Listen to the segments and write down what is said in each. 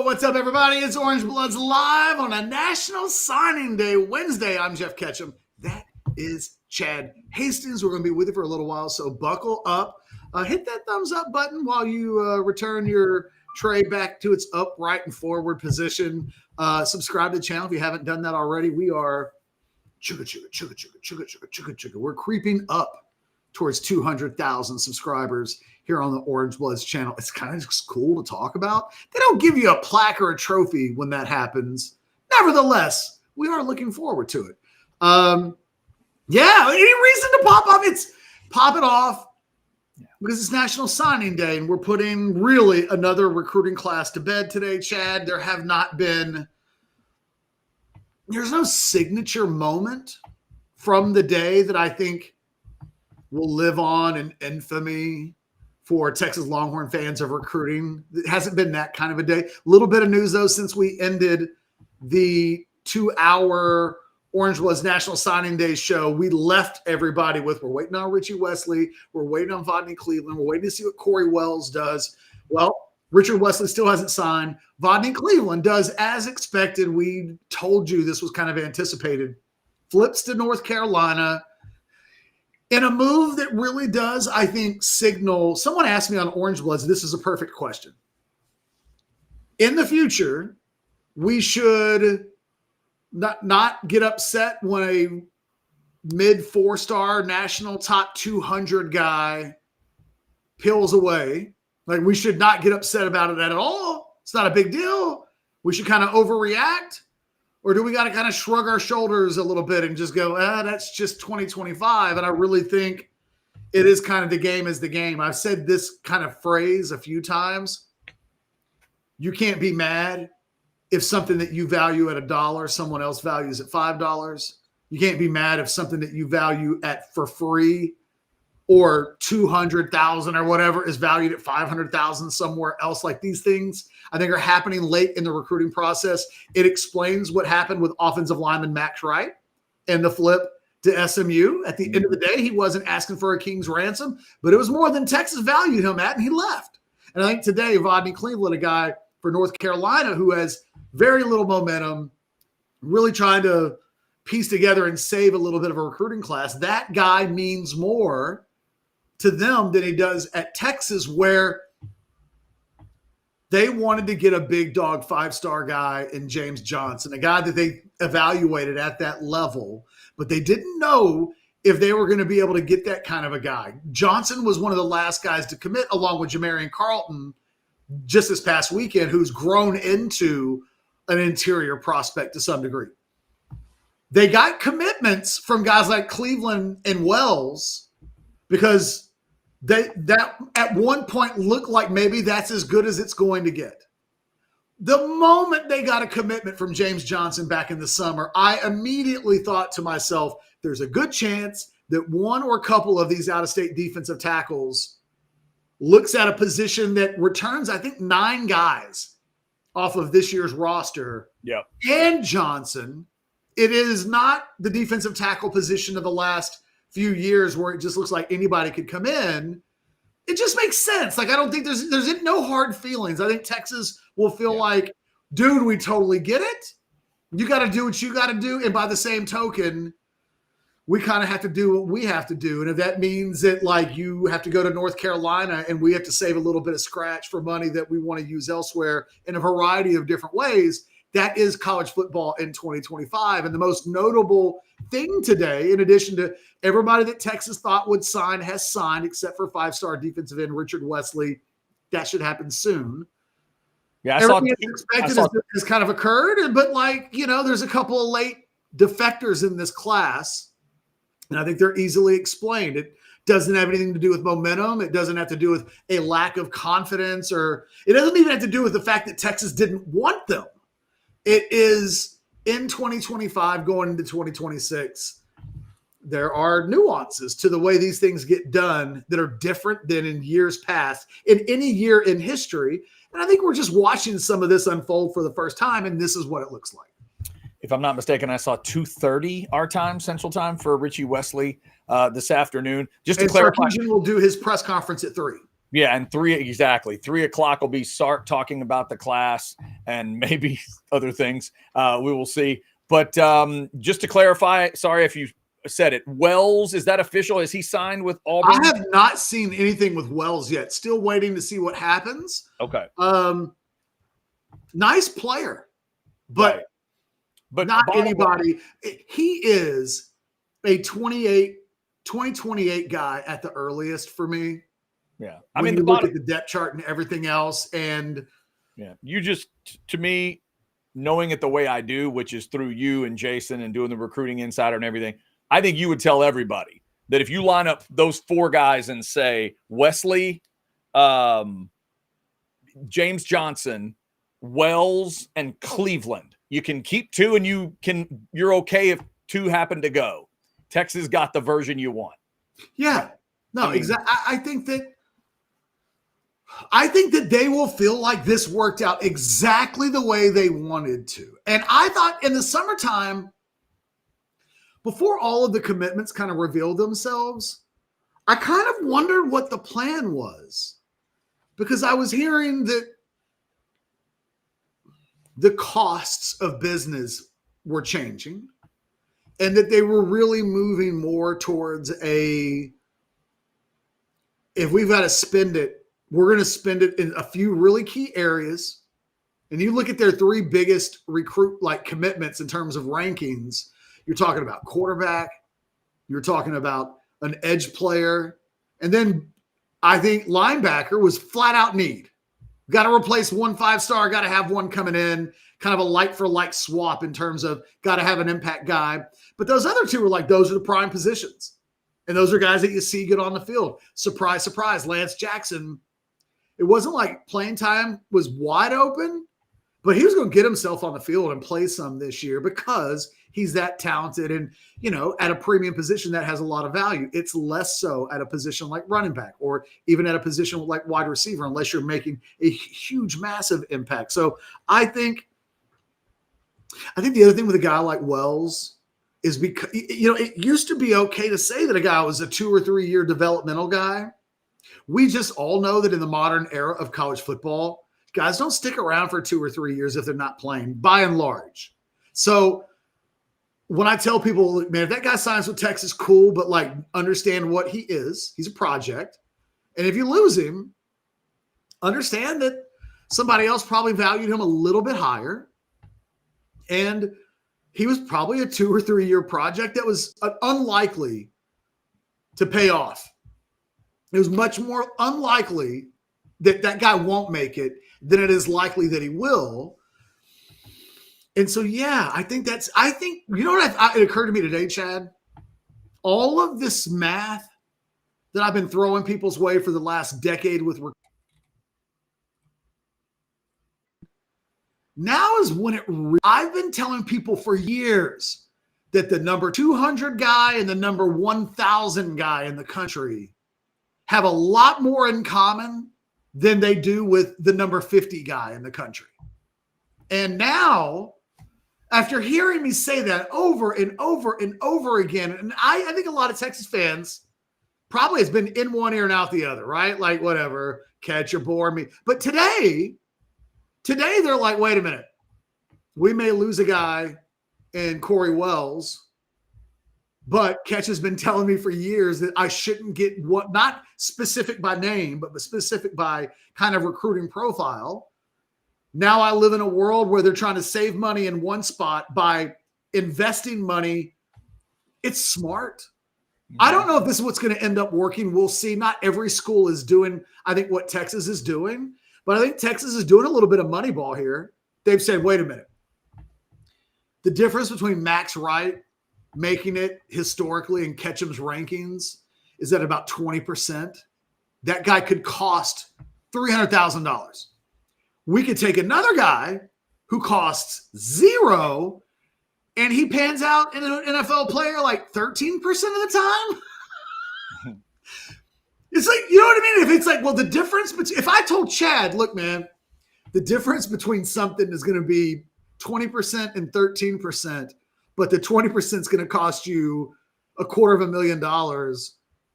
What's up, everybody? It's Orange Bloods live on a National Signing Day Wednesday. I'm Jeff Ketchum. That is Chad Hastings. We're going to be with you for a little while, so buckle up. Hit that thumbs up button while you return your tray back to its upright and forward position. Subscribe to the channel if you haven't done that already. We are we're creeping up towards 200,000 subscribers here on the Orange Bloods channel. It's kind of just cool to talk about. They don't give you a plaque or a trophy when that happens. Nevertheless, we are looking forward to it. Yeah, any reason to pop it off because it's National Signing Day and we're putting really another recruiting class to bed today, Chad. There's no signature moment from the day that I think will live on in infamy for Texas Longhorn fans of recruiting. It hasn't been that kind of a day. A little bit of news, though, since we ended the 2-hour Orange Bloods National Signing Day show. We left everybody with, we're waiting on Richie Wesley. We're waiting on Vodney Cleveland. We're waiting to see what Corey Wells does. Well, Richard Wesley still hasn't signed. Vodney Cleveland does as expected. We told you this was kind of anticipated. Flips to North Carolina. In a move that really does, I think, signal – someone asked me on Orange Bloods, this is a perfect question. In the future, we should not get upset when a mid-4-star national top 200 guy peels away. Like, we should not get upset about it at all. It's not a big deal. We should kind of overreact. Or do we got to kind of shrug our shoulders a little bit and just go, that's just 2025? And I really think it is kind of the game is the game. I've said this kind of phrase a few times. You can't be mad if something that you value at $1, someone else values at $5. You can't be mad if something that you value at for free or 200,000 or whatever is valued at 500,000 somewhere else. Like, these things I think are happening late in the recruiting process. It explains what happened with offensive lineman Max Wright and the flip to SMU. At the end of the day, he wasn't asking for a king's ransom, but it was more than Texas valued him at, and he left. And I think today, Vodney Cleveland, a guy for North Carolina who has very little momentum, really trying to piece together and save a little bit of a recruiting class, that guy means more to them than he does at Texas, where they wanted to get a big dog 5-star guy in James Johnson, a guy that they evaluated at that level, but they didn't know if they were going to be able to get that kind of a guy. Johnson was one of the last guys to commit, along with Jamarian Carlton just this past weekend, who's grown into an interior prospect to some degree. They got commitments from guys like Cleveland and Wells because that at one point looked like maybe that's as good as it's going to get. The moment they got a commitment from James Johnson back in the summer, I immediately thought to myself, there's a good chance that one or a couple of these out-of-state defensive tackles looks at a position that returns, I think, 9 guys off of this year's roster. Yep. And Johnson, it is not the defensive tackle position of the last few years where it just looks like anybody could come in. It just makes sense. Like, I don't think there's no hard feelings. I think Texas will feel like, dude, we totally get it. You got to do what you got to do. And by the same token, we kind of have to do what we have to do. And if that means that, like, you have to go to North Carolina and we have to save a little bit of scratch for money that we want to use elsewhere in a variety of different ways, that is college football in 2025. And the most notable thing today, in addition to everybody that Texas thought would sign has signed, except for 5-star defensive end Richard Wesley. That should happen soon. Yeah, everything expected has kind of occurred. But, like, there's a couple of late defectors in this class, and I think they're easily explained. It doesn't have anything to do with momentum. It doesn't have to do with a lack of confidence, or it doesn't even have to do with the fact that Texas didn't want them. It is in 2025 going into 2026. There are nuances to the way these things get done that are different than in years past, in any year in history. And I think we're just watching some of this unfold for the first time, and this is what it looks like. If I'm not mistaken, I saw 2:30 our time, Central Time, for Richie Wesley this afternoon. Just to clarify, Sarkisian will do his press conference at 3. Yeah, and 3 o'clock will be Sark talking about the class, and maybe other things. We will see. But just to clarify, sorry if you said it, Wells, is that official? Is he signed with Auburn? I have not seen anything with Wells yet. Still waiting to see what happens. Okay. Nice player, but right. But not anybody. He is a 2028 guy at the earliest for me. Yeah. I mean, you look at the depth chart and everything else, and yeah, you just, to me, knowing it the way I do, which is through you and Jason and doing the recruiting insider and everything, I think you would tell everybody that if you line up those four guys and say Wesley, James Johnson, Wells, and Cleveland, you can keep two and you're okay if two happen to go. Texas got the version you want. Yeah. No, exactly. I think that they will feel like this worked out exactly the way they wanted to. And I thought in the summertime, before all of the commitments kind of revealed themselves, I kind of wondered what the plan was, because I was hearing that the costs of business were changing and that they were really moving more towards if we've got to spend it, we're going to spend it in a few really key areas. And you look at their three biggest commitments in terms of rankings. You're talking about quarterback. You're talking about an edge player. And then I think linebacker was flat out need. Got to replace one 5-star, got to have one coming in, kind of a like for like swap in terms of got to have an impact guy. But those other two are those are the prime positions. And those are guys that you see get on the field. Surprise, surprise. Lance Jackson, it wasn't like playing time was wide open, but he was going to get himself on the field and play some this year because he's that talented and, at a premium position that has a lot of value. It's less so at a position like running back or even at a position like wide receiver, unless you're making a huge, massive impact. So I think the other thing with a guy like Wells is because, it used to be okay to say that a guy was a 2 or 3 year developmental guy. We just all know that in the modern era of college football, guys don't stick around for 2 or 3 years if they're not playing, by and large. So when I tell people, man, if that guy signs with Texas, cool, but understand what he is. He's a project. And if you lose him, understand that somebody else probably valued him a little bit higher. And he was probably a 2 or 3 year project that was unlikely to pay off. It was much more unlikely that that guy won't make it than it is likely that he will. And so, yeah, I think it occurred to me today, Chad, all of this math that I've been throwing people's way for the last decade now is when I've been telling people for years that the number 200 guy and the number 1,000 guy in the country have a lot more in common than they do with the number 50 guy in the country. And now, after hearing me say that over and over and over again, and I think a lot of Texas fans probably has been in one ear and out the other, right? Like, whatever, catch or bore me. But today they're like, wait a minute. We may lose a guy in Corey Wells, but Ketch has been telling me for years that I shouldn't get what, not specific by name, but specific by kind of recruiting profile. Now I live in a world where they're trying to save money in one spot by investing money. It's smart. I don't know if this is what's going to end up working. We'll see. Not every school is doing, I think, what Texas is doing, but I think Texas is doing a little bit of money ball here. They've said, wait a minute. The difference between Max Wright making it historically in Ketchum's rankings is at about 20%. That guy could cost $300,000. We could take another guy who costs $0 and he pans out in an NFL player like 13% of the time. It's like, you know what I mean? If it's like, well, the difference between, if I told Chad, look, man, the difference between something is going to be 20% and 13%, but the 20% is going to cost you $250,000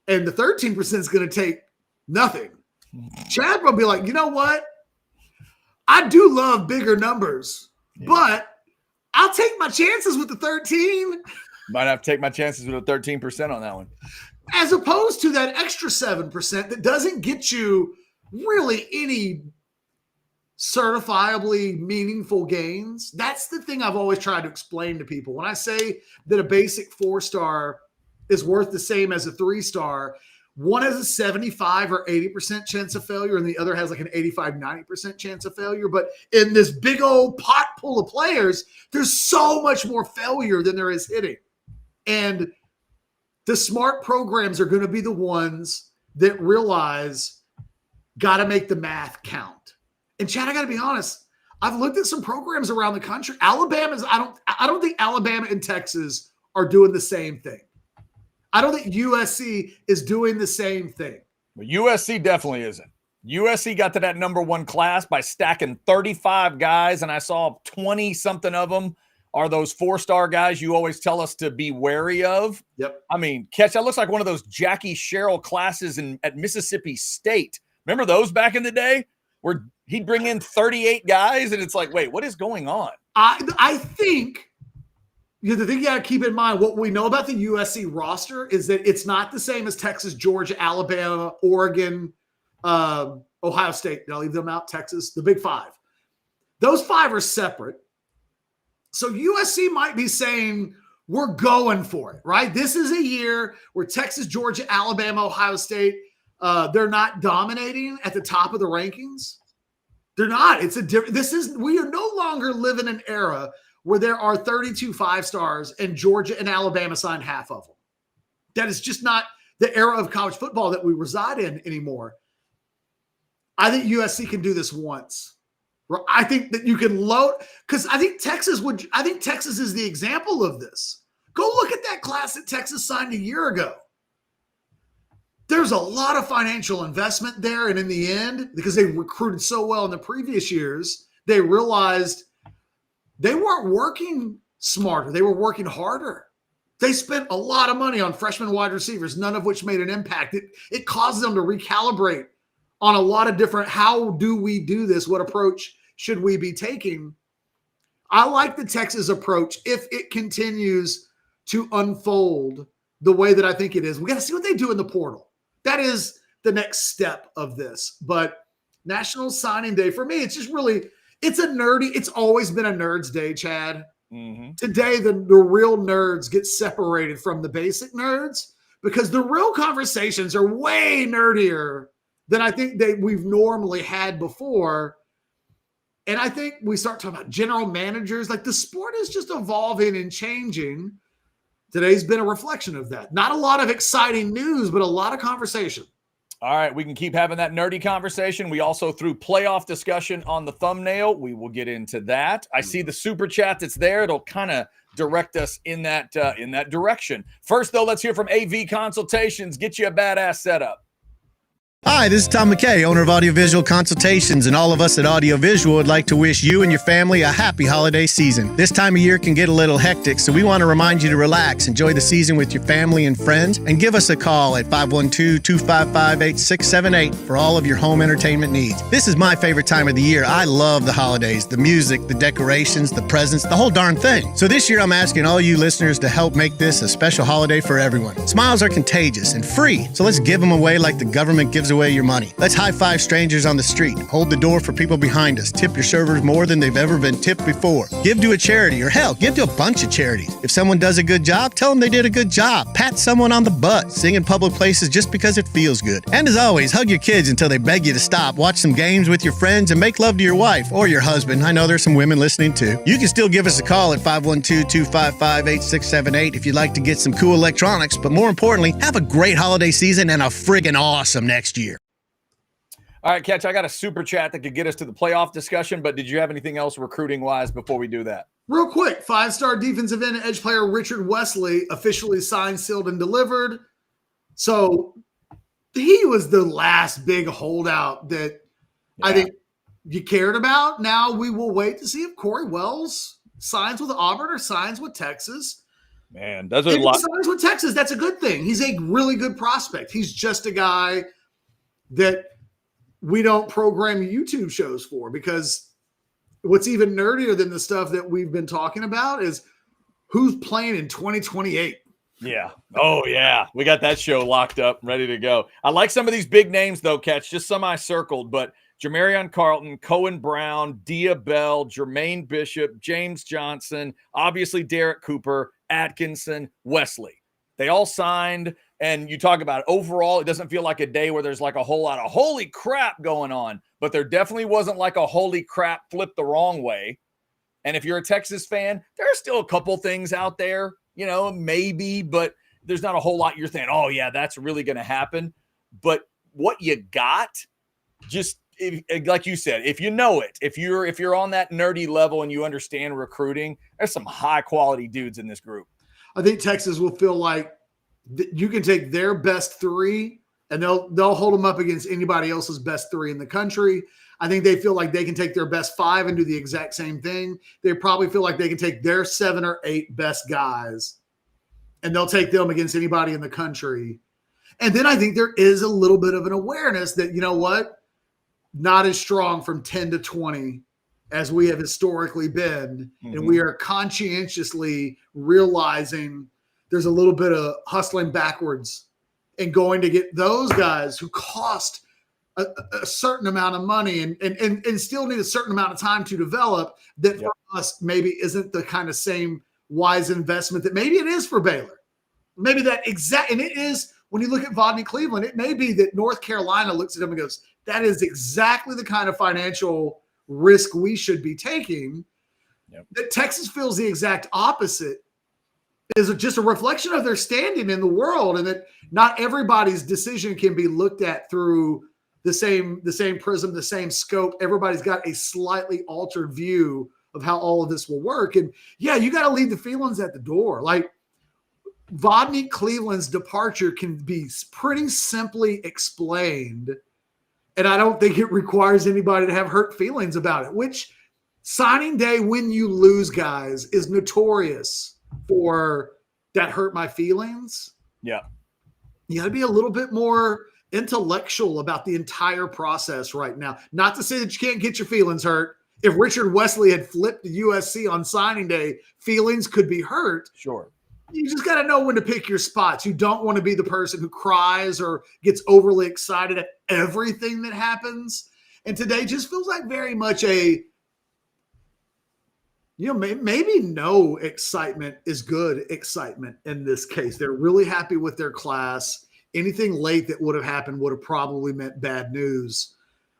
and the 13% is going to take nothing. Chad will be like, you know what? I do love bigger numbers, but I'll take my chances with the 13. Might have to take my chances with a 13% on that one. As opposed to that extra 7% that doesn't get you really any certifiably meaningful gains. That's the thing I've always tried to explain to people. When I say that a basic 4-star is worth the same as a 3-star, one has a 75 or 80% chance of failure, and the other has like an 85, 90% chance of failure. But in this big old pot pool of players, there's so much more failure than there is hitting. And the smart programs are going to be the ones that realize got to make the math count. And Chad, I got to be honest, I've looked at some programs around the country. Alabama's, I don't think Alabama and Texas are doing the same thing. I don't think USC is doing the same thing. But USC definitely isn't. USC got to that number 1 class by stacking 35 guys, and I saw 20-something of them are those 4-star guys you always tell us to be wary of. Yep. I mean, catch, that looks like one of those Jackie Sherrill classes at Mississippi State. Remember those back in the day where he'd bring in 38 guys, and it's like, wait, what is going on? I think the thing you got to keep in mind, what we know about the USC roster is that it's not the same as Texas, Georgia, Alabama, Oregon, Ohio State. Did I leave them out? Texas, the Big Five. Those 5 are separate. So USC might be saying, we're going for it, right? This is a year where Texas, Georgia, Alabama, Ohio State, they're not dominating at the top of the rankings. They're not. We are no longer living an era where there are 32 5-stars and Georgia and Alabama signed half of them. That is just not the era of college football that we reside in anymore. I think USC can do this once. I think that you can load, because I think Texas is the example of this. Go look at that class that Texas signed a year ago. There's a lot of financial investment there. And in the end, because they recruited so well in the previous years, they realized they weren't working smarter. They were working harder. They spent a lot of money on freshman wide receivers, none of which made an impact. It caused them to recalibrate on a lot of different, how do we do this? What approach should we be taking? I like the Texas approach if it continues to unfold the way that I think it is. We got to see what they do in the portal. That is the next step of this. But National Signing Day, for me, it's just really, it's always been a nerd's day, Chad. Mm-hmm. Today, the real nerds get separated from the basic nerds because the real conversations are way nerdier than I think we've normally had before. And I think we start talking about general managers. Like, the sport is just evolving and changing. Today's been a reflection of that. Not a lot of exciting news, but a lot of conversation. All right, we can keep having that nerdy conversation. We also threw playoff discussion on the thumbnail. We will get into that. I see the super chat that's there. It'll kind of direct us in that direction. First, though, let's hear from AV Consultations. Get you a badass setup. Hi, this is Tom McKay, owner of Audiovisual Consultations, and all of us at Audiovisual would like to wish you and your family a happy holiday season. This time of year can get a little hectic, so we want to remind you to relax, enjoy the season with your family and friends, and give us a call at 512-255-8678 for all of your home entertainment needs. This is my favorite time of the year. I love the holidays, the music, the decorations, the presents, the whole darn thing. So this year I'm asking all you listeners to help make this a special holiday for everyone. Smiles are contagious and free, so let's give them away like the government gives away your money. Let's high-five strangers on the street, hold the door for people behind us, tip your servers more than they've ever been tipped before, give to a charity, or hell, give to a bunch of charities. If someone does a good job, tell them they did a good job. Pat someone on the butt, sing in public places just because it feels good. And as always, hug your kids until they beg you to stop, watch some games with your friends, and make love to your wife or your husband. I know there's some women listening too. You can still give us a call at 512-255-8678 if you'd like to get some cool electronics, but more importantly, have a great holiday season and a friggin' awesome next year. All right, Catch, I got a super chat that could get us to the playoff discussion, but did you have anything else recruiting-wise before we do that? Real quick, 5-star defensive end edge player Richard Wesley officially signed, sealed, and delivered. So he was the last big holdout that I think you cared about. Now we will wait to see if Corey Wells signs with Auburn or signs with Texas. Man, those are a lot. If he signs with Texas, that's a good thing. He's a really good prospect. He's just a guy that we don't program YouTube shows for because what's even nerdier than the stuff that we've been talking about is who's playing in 2028. Yeah. Oh, yeah. We got that show locked up, ready to go. I like some of these big names, though, Catch. Just some I circled, but Jamarion Carlton, Cohen Brown, Dia Bell, Jermaine Bishop, James Johnson, obviously Derek Cooper, Atkinson, Wesley. They all signed, and you talk about it. Overall, it doesn't feel like a day where there's like a whole lot of holy crap going on, but there definitely wasn't like a holy crap flipped the wrong way. And if you're a Texas fan, there are still a couple things out there, maybe, but there's not a whole lot you're saying, oh, yeah, that's really going to happen. But what you got, just like you said, if you know it, if you're on that nerdy level and you understand recruiting, there's some high quality dudes in this group. I think Texas will feel like you can take their best three and they'll hold them up against anybody else's best three in the country. I think they feel like they can take their best five and do the exact same thing. They probably feel like they can take their 7 or 8 best guys and they'll take them against anybody in the country. And then I think there is a little bit of an awareness that, you know what, not as strong from 10 to 20 as we have historically been. Mm-hmm. And we are conscientiously realizing there's a little bit of hustling backwards and going to get those guys who cost a certain amount of money and still need a certain amount of time to develop that for us maybe isn't the kind of same wise investment that maybe it is for Baylor. Maybe that exact, and it is when you look at Vodney Cleveland, it may be that North Carolina looks at him and goes, that is exactly the kind of financial risk we should be taking. Yep. That Texas feels the exact opposite is just a reflection of their standing in the world, and that not everybody's decision can be looked at through the same prism, the same scope. Everybody's got a slightly altered view of how all of this will work. And yeah, you got to leave the feelings at the door. Like Vodney Cleveland's departure can be pretty simply explained. And I don't think it requires anybody to have hurt feelings about it, which signing day when you lose guys is notorious for that hurt my feelings. Yeah. You got to be a little bit more intellectual about the entire process right now. Not to say that you can't get your feelings hurt. If Richard Wesley had flipped to USC on signing day, feelings could be hurt. Sure. You just got to know when to pick your spots. You don't want to be the person who cries or gets overly excited at everything that happens. And today just feels like very much maybe no excitement is good excitement in this case. They're really happy with their class. Anything late that would have happened would have probably meant bad news.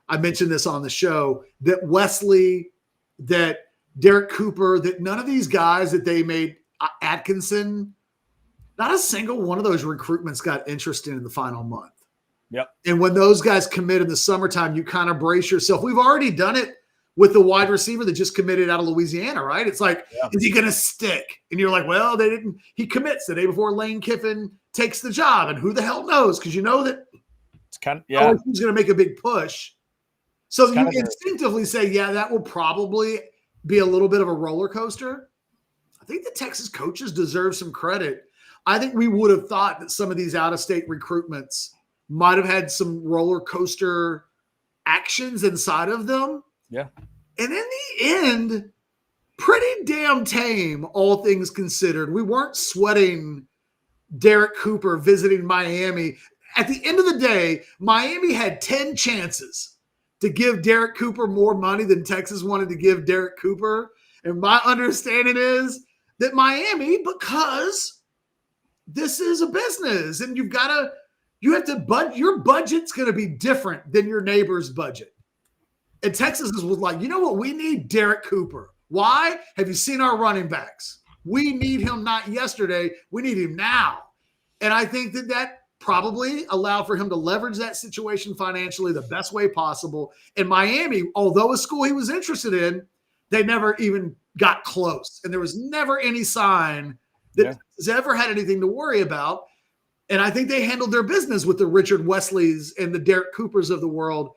I mentioned this on the show, that Wesley, that Derek Cooper, that none of these guys that they made, Atkinson, not a single one of those recruitments got interested in the final month. Yep. And when those guys commit in the summertime, you kind of brace yourself. We've already done it with the wide receiver that just committed out of Louisiana, right? It's like, is he going to stick? And you're like, well, they didn't. He commits the day before Lane Kiffin takes the job, and who the hell knows? Because you know that it's kind of, he's going to make a big push. So you instinctively say, yeah, that will probably be a little bit of a roller coaster. I think the Texas coaches deserve some credit. I think we would have thought that some of these out-of-state recruitments might have had some roller coaster actions inside of them. Yeah. And in the end, pretty damn tame, all things considered. We weren't sweating Derek Cooper visiting Miami. At the end of the day, Miami had 10 chances to give Derek Cooper more money than Texas wanted to give Derek Cooper. And my understanding is that Miami, because this is a business and your budget's going to be different than your neighbor's budget. And Texas was like, you know what? We need Derek Cooper. Why? Have you seen our running backs? We need him not yesterday. We need him now. And I think that probably allowed for him to leverage that situation financially the best way possible. And Miami, although a school he was interested in, they never even got close. And there was never any sign that Texas ever had anything to worry about. And I think they handled their business with the Richard Wesleys and the Derek Coopers of the world,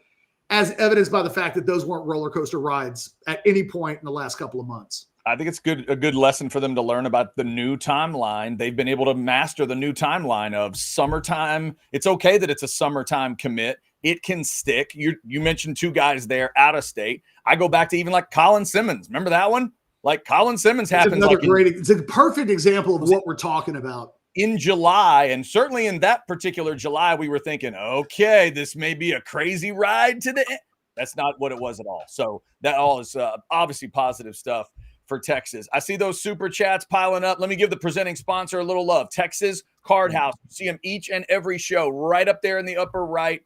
as evidenced by the fact that those weren't roller coaster rides at any point in the last couple of months. I think it's a good lesson for them to learn about the new timeline. They've been able to master the new timeline of summertime. It's okay that it's a summertime commit it can stick. You mentioned 2 guys there out of state. I go back to even like Colin Simmons. Remember that one? Like Colin Simmons happens. It's a perfect example of what we're talking about. In July, and certainly in that particular July, we were thinking, okay, this may be a crazy ride to the end. That's not what it was at all. So that all is obviously positive stuff for Texas. I see those super chats piling up. Let me give the presenting sponsor a little love. Texas Cardhouse. See them each and every show right up there in the upper right.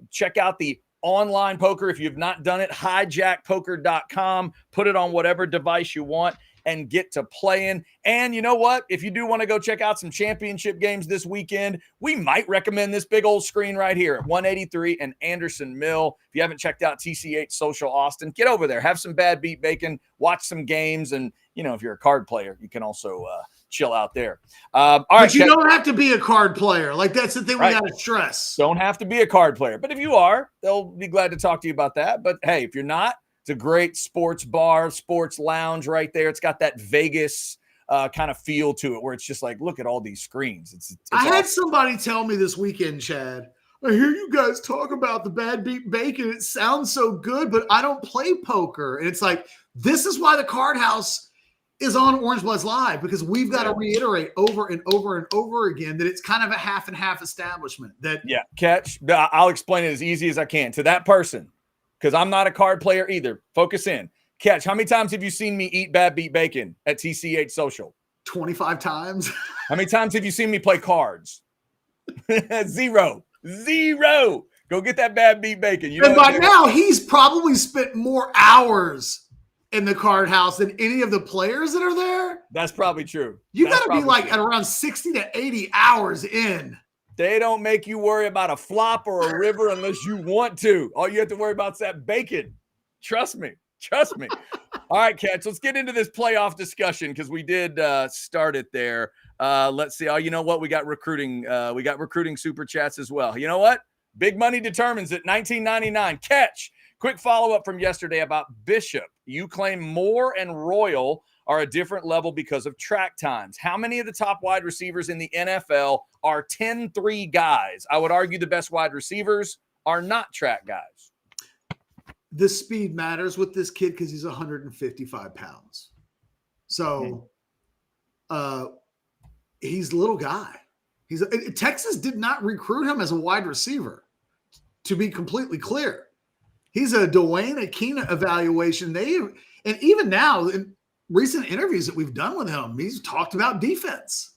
Check out the online poker. If you've not done it, hijackpoker.com. Put it on whatever device you want and get to playing. And you know what? If you do want to go check out some championship games this weekend, we might recommend this big old screen right here at 183 and Anderson Mill. If you haven't checked out TCH Social Austin, get over there, have some bad beat bacon, watch some games. And, you know, if you're a card player, you can also chill out there. All right, but you don't have to be a card player. Like, that's the thing we got to stress. Don't have to be a card player. But if you are, they'll be glad to talk to you about that. But hey, if you're not, it's a great sports bar, sports lounge right there. It's got that Vegas kind of feel to it where it's just like, look at all these screens. It's I had somebody tell me this weekend, Chad, I hear you guys talk about the bad beat bacon. It sounds so good, but I don't play poker. And it's like, this is why the Cardhouse is on Orange Bloods Live, because we've got to reiterate over and over and over again that it's kind of a half and half establishment. Catch. I'll explain it as easy as I can to that person, because I'm not a card player either. Focus in. Catch, how many times have you seen me eat bad beat bacon at TCH Social? 25 times. How many times have you seen me play cards? Zero. Go get that bad beat bacon. And by now, he's probably spent more hours in the Cardhouse than any of the players that are there. That's probably true. You got to be like at around 60 to 80 hours in. They don't make you worry about a flop or a river unless you want to. All you have to worry about is that bacon. Trust me. All right, Catch, let's get into this playoff discussion because we did start it there. Let's see. Oh, you know what? We got recruiting. We got recruiting super chats as well. You know what? Big money determines it. $19.99. Catch. Quick follow-up from yesterday about Bishop. You claim Moore and Royal are a different level because of track times. How many of the top wide receivers in the NFL are 10-3 guys? I would argue the best wide receivers are not track guys. The speed matters with this kid because he's 155 pounds. So he's a little guy. Texas did not recruit him as a wide receiver, to be completely clear. He's a Dwayne Akina evaluation. And even now, in recent interviews that we've done with him, he's talked about defense.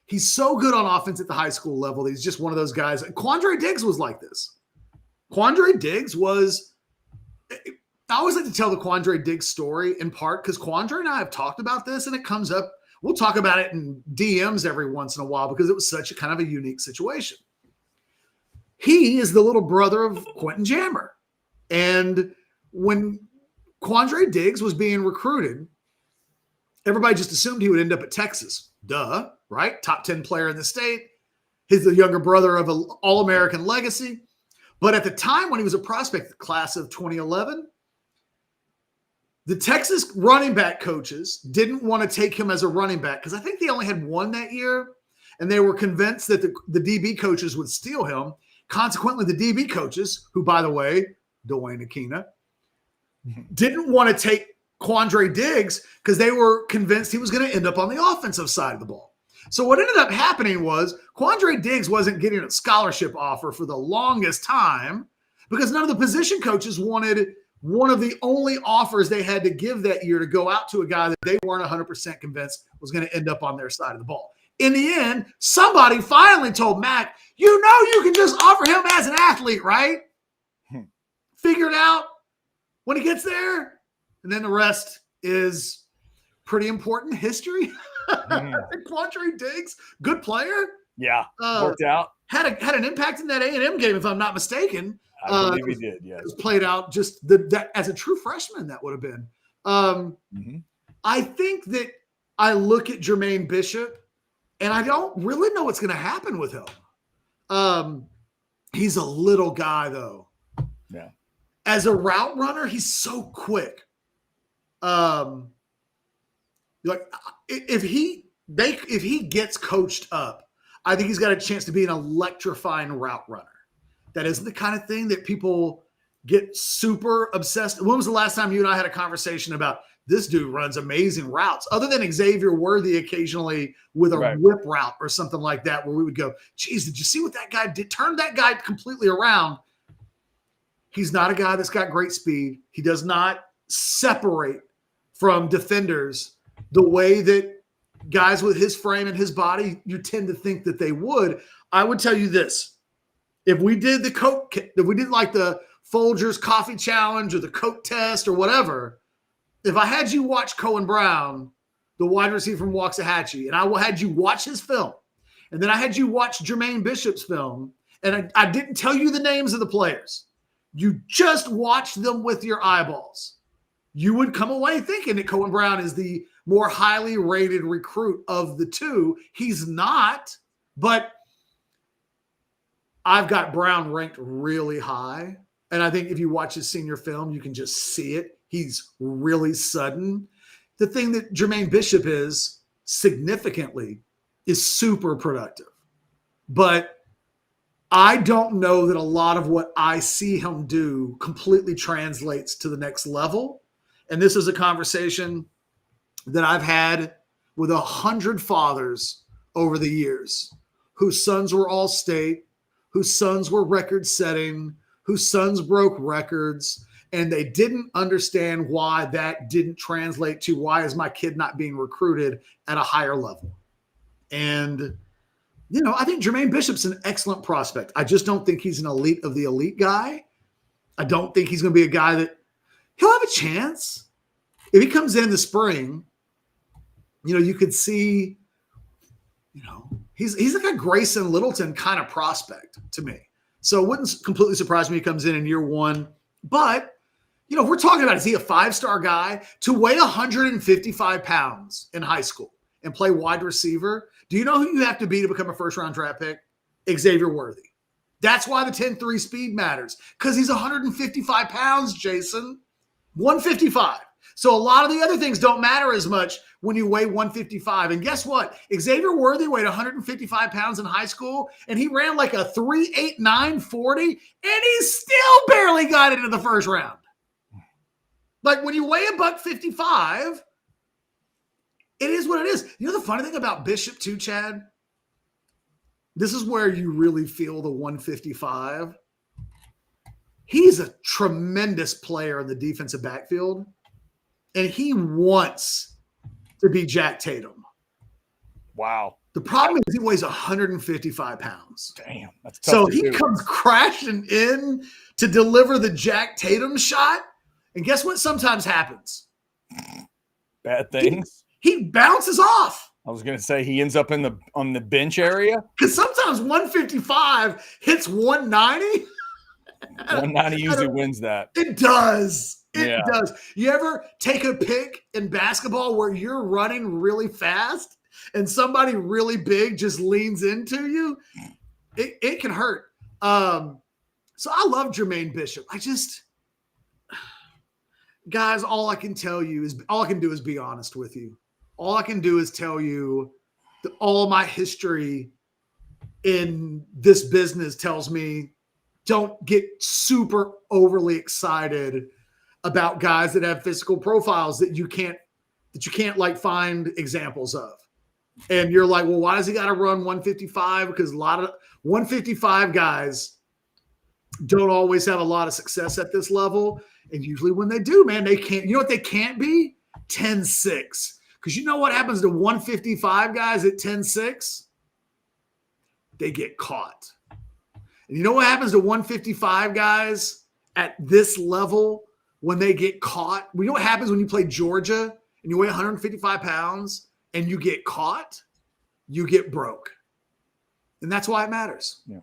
He's so good on offense at the high school level. He's just one of those guys. Quandre Diggs was like this. Quandre Diggs was – I always like to tell the Quandre Diggs story in part because Quandre and I have talked about this, and it comes up. We'll talk about it in DMs every once in a while because it was such a kind of a unique situation. He is the little brother of Quentin Jammer. And when Quandre Diggs was being recruited, everybody just assumed he would end up at Texas. Duh, right? Top 10 player in the state. He's the younger brother of an All-American legacy. But at the time when he was a prospect, the class of 2011, the Texas running back coaches didn't want to take him as a running back because I think they only had one that year, and they were convinced that the DB coaches would steal him. Consequently, the DB coaches, who, by the way, Dwayne Akina, didn't want to take Quandre Diggs because they were convinced he was going to end up on the offensive side of the ball. So what ended up happening was Quandre Diggs wasn't getting a scholarship offer for the longest time because none of the position coaches wanted one of the only offers they had to give that year to go out to a guy that they weren't 100% convinced was going to end up on their side of the ball. In the end, somebody finally told Mac, you know you can just offer him as an athlete, right? Figure it out when he gets there. And then the rest is pretty important history. Quandre Diggs, good player. Yeah, worked out. Had an impact in that A&M game, if I'm not mistaken. I believe he did, yes. It was played out just that as a true freshman, that would have been. I think that I look at Jermaine Bishop, and I don't really know what's going to happen with him. He's a little guy, though. Yeah. As a route runner, he's so quick. Like if he gets coached up, I think he's got a chance to be an electrifying route runner. That isn't the kind of thing that people get super obsessed. When was the last time you and I had a conversation about this dude runs amazing routes, other than Xavier Worthy occasionally with a whip route or something like that, where we would go, geez, did you see what that guy did? Turn that guy completely around. He's not a guy that's got great speed. He does not separate from defenders the way that guys with his frame and his body, you tend to think that they would. I would tell you this. If we did like the Folgers coffee challenge or the Coke test or whatever, if I had you watch Cohen Brown, the wide receiver from Waxahachie, and I had you watch his film, and then I had you watch Jermaine Bishop's film, and I didn't tell you the names of the players, you just watched them with your eyeballs, you would come away thinking that Cohen Brown is the more highly rated recruit of the two. He's not, but I've got Brown ranked really high. And I think if you watch his senior film, you can just see it. He's really sudden. The thing that Jermaine Bishop is significantly is super productive. But I don't know that a lot of what I see him do completely translates to the next level. And this is a conversation that I've had with 100 fathers over the years whose sons were all state, whose sons were record setting, whose sons broke records, and they didn't understand why that didn't translate to why is my kid not being recruited at a higher level. And, I think Jermaine Bishop's an excellent prospect. I just don't think he's an elite of the elite guy. I don't think he's going to be a guy that he'll have a chance. If he comes in the spring, you could see, he's like a Grayson Littleton kind of prospect to me. So it wouldn't completely surprise me if he comes in year one. But, if we're talking about, is he a 5-star guy to weigh 155 pounds in high school and play wide receiver? Do you know who you have to be to become a first-round draft pick? Xavier Worthy. That's why the 10-3 speed matters, because he's 155 pounds, Jason. 155. So a lot of the other things don't matter as much when you weigh 155. And guess what? Xavier Worthy weighed 155 pounds in high school, and he ran like a 3.89 40, and he still barely got into the first round. Like, when you weigh $155, it is what it is. The funny thing about Bishop too, Chad? This is where you really feel the 155. He's a tremendous player in the defensive backfield, and he wants to be Jack Tatum. Wow. The problem is he weighs 155 pounds. Damn. That's tough so to he do. comes crashing in to deliver the Jack Tatum shot, and guess what sometimes happens? Bad things. He bounces off. I was going to say he ends up on the bench area. Because sometimes 155 hits 190. 190 usually wins that. It does. It Yeah. does. You ever take a pick in basketball where you're running really fast and somebody really big just leans into you? It can hurt. So I love Jermaine Bishop. Guys, all I can do is be honest with you. All I can do is tell you that all my history in this business tells me don't get super overly excited about guys that have physical profiles that you can't like find examples of. And you're like, well, why does he got to run 155? Because a lot of 155 guys don't always have a lot of success at this level. And usually when they do, man, they can't. You know what they can't be? 10-6. Because you know what happens to 155 guys at 10-6? They get caught. And you know what happens to 155 guys at this level when they get caught? You know what happens when you play Georgia and you weigh 155 pounds and you get caught? You get broke. And that's why it matters. Yeah.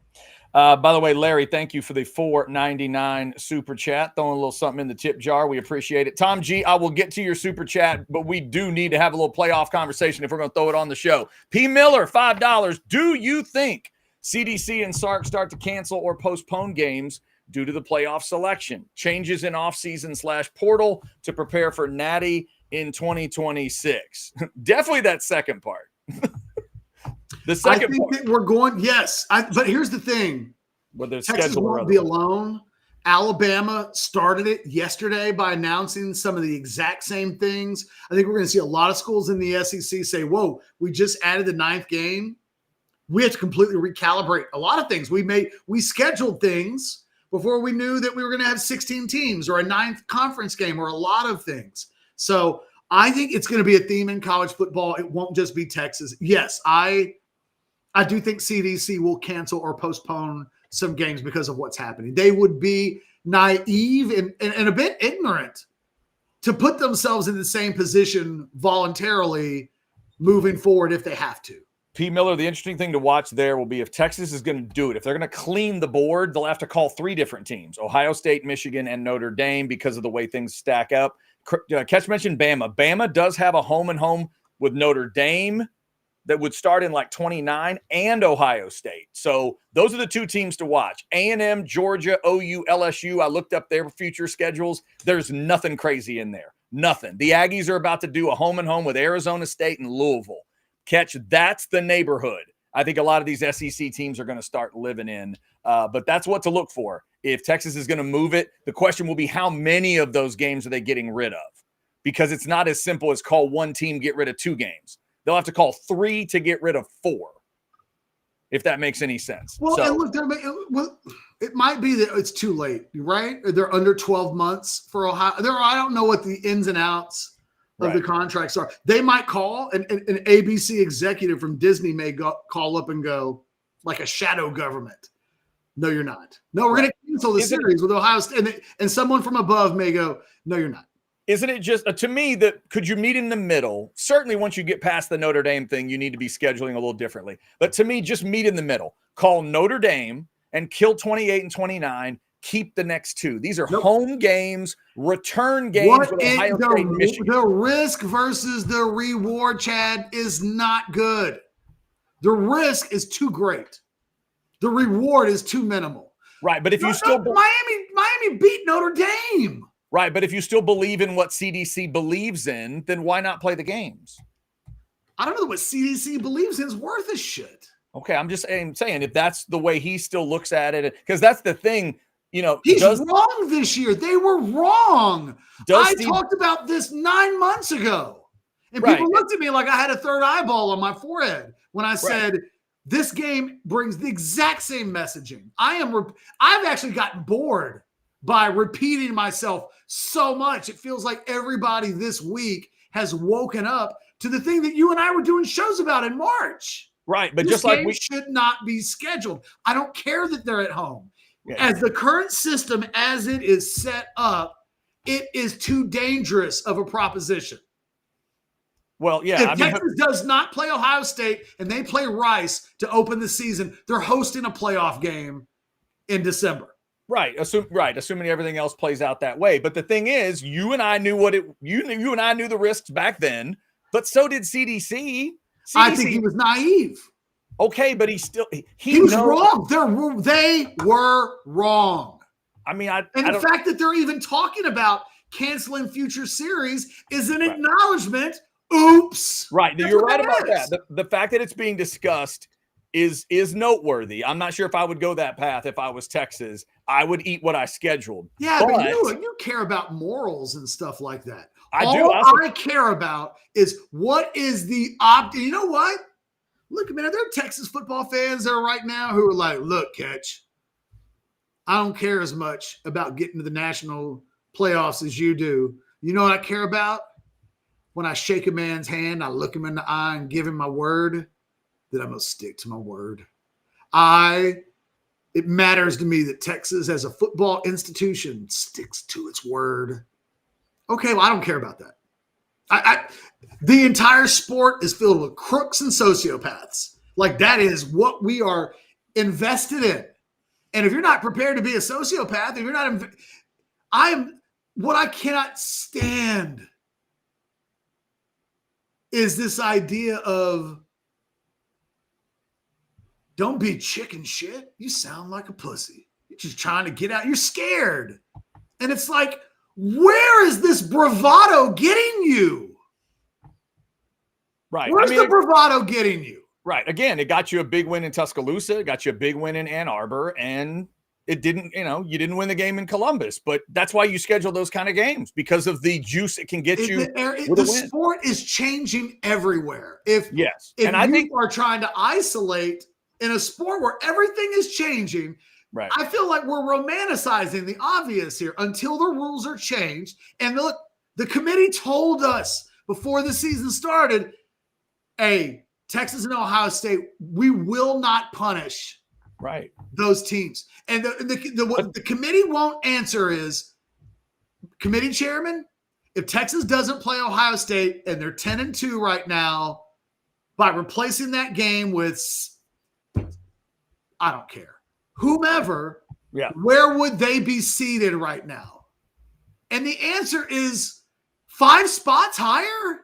By the way, Larry, thank you for the $4.99 super chat. Throwing a little something in the tip jar. We appreciate it. Tom G, I will get to your super chat, but we do need to have a little playoff conversation if we're going to throw it on the show. P. Miller, $5. Do you think CDC and Sark start to cancel or postpone games due to the playoff selection? Changes in offseason / portal to prepare for Natty in 2026. Definitely that second part. The second I think part. that we're going, yes. But here's the thing. whether it's Texas scheduled or won't be otherwise. alone. Alabama started it yesterday by announcing some of the exact same things. I think we're going to see a lot of schools in the SEC say, whoa, we just added the 9th game. We have to completely recalibrate a lot of things. We scheduled things before we knew that we were going to have 16 teams or a 9th conference game or a lot of things. So I think it's going to be a theme in college football. It won't just be Texas. Yes, I do think CDC will cancel or postpone some games because of what's happening. They would be naive and a bit ignorant to put themselves in the same position voluntarily moving forward if they have to. P. Miller, the interesting thing to watch there will be if Texas is going to do it. If they're going to clean the board, they'll have to call 3 different teams, Ohio State, Michigan, and Notre Dame, because of the way things stack up. Catch mentioned Bama. Bama does have a home and home with Notre Dame that would start in like 29 and Ohio State. So those are the 2 teams to watch. A&M, Georgia, OU, LSU. I looked up their future schedules. There's nothing crazy in there. Nothing. The Aggies are about to do a home and home with Arizona State and Louisville. Catch, that's the neighborhood I think a lot of these SEC teams are going to start living in. But that's what to look for. If Texas is going to move it, the question will be how many of those games are they getting rid of? Because it's not as simple as call one team, get rid of 2 games. They'll have to call 3 to get rid of 4, if that makes any sense. Well, so, and look, it might be that it's too late, right? They're under 12 months for Ohio. I don't know what the ins and outs of the contracts are. They might call, and an ABC executive from Disney may call up and go, like a shadow government. No, you're not. No, we're going to cancel the series with Ohio State. And someone from above may go, no, you're not. Isn't it just, to me, that could you meet in the middle? Certainly once you get past the Notre Dame thing, you need to be scheduling a little differently. But to me, just meet in the middle. Call Notre Dame and kill 28 and 29. Keep the next 2. These are home games, return games with Ohio State and Michigan. The risk versus the reward, Chad, is not good. The risk is too great. The reward is too minimal. Right, but if you still Miami beat Notre Dame. Right, but if you still believe in what CDC believes in, then why not play the games? I don't know what CDC believes in is worth a shit. Okay, I'm just saying if that's the way he still looks at it, because that's the thing. He's wrong this year. They were wrong. I talked about this 9 months ago. And people looked at me like I had a third eyeball on my forehead when I said, this game brings the exact same messaging. I've actually gotten bored by repeating myself so much. It feels like everybody this week has woken up to the thing that you and I were doing shows about in March. Right, but this just like we should not be scheduled. I don't care that they're at home. As the current system, as it is set up, it is too dangerous of a proposition. Well, yeah. If Texas does not play Ohio State and they play Rice to open the season, they're hosting a playoff game in December. Right, assuming everything else plays out that way. But the thing is, you and I knew you and I knew the risks back then, but so did CDC. I think he was naive. Okay, but he was wrong. They were wrong. I mean, the fact that they're even talking about canceling future series is an acknowledgement. Oops. Right. You're right about that. The fact that it's being discussed is noteworthy. I'm not sure if I would go that path if I was Texas. I would eat what I scheduled. Yeah, but you care about morals and stuff like that. All I care about is what is the you know what? Look, man, there are Texas football fans there right now who are like, look, Catch, I don't care as much about getting to the national playoffs as you do. You know what I care about? When I shake a man's hand, I look him in the eye and give him my word that I'm going to stick to my word. It matters to me that Texas as a football institution sticks to its word. Okay, well, I don't care about that. The entire sport is filled with crooks and sociopaths. Like that is what we are invested in. And if you're not prepared to be a sociopath, if you're not, what I cannot stand is this idea of don't be chicken shit. You sound like a pussy. You're just trying to get out. You're scared. And it's like, where is this bravado getting you? Right. Where's the bravado getting you? Right. Again, it got you a big win in Tuscaloosa. It got you a big win in Ann Arbor. And it didn't, you didn't win the game in Columbus. But that's why you schedule those kind of games, because of the juice it can get you with the a win. sport is changing everywhere. If I think are trying to isolate in a sport where everything is changing, right. I feel like we're romanticizing the obvious here until the rules are changed. And look, the committee told us before the season started, hey, Texas and Ohio State, we will not punish those teams. And what the committee won't answer is, committee chairman, if Texas doesn't play Ohio State and they're 10-2 right now, by replacing that game with, I don't care, whomever, where would they be seated right now? And the answer is 5 spots higher.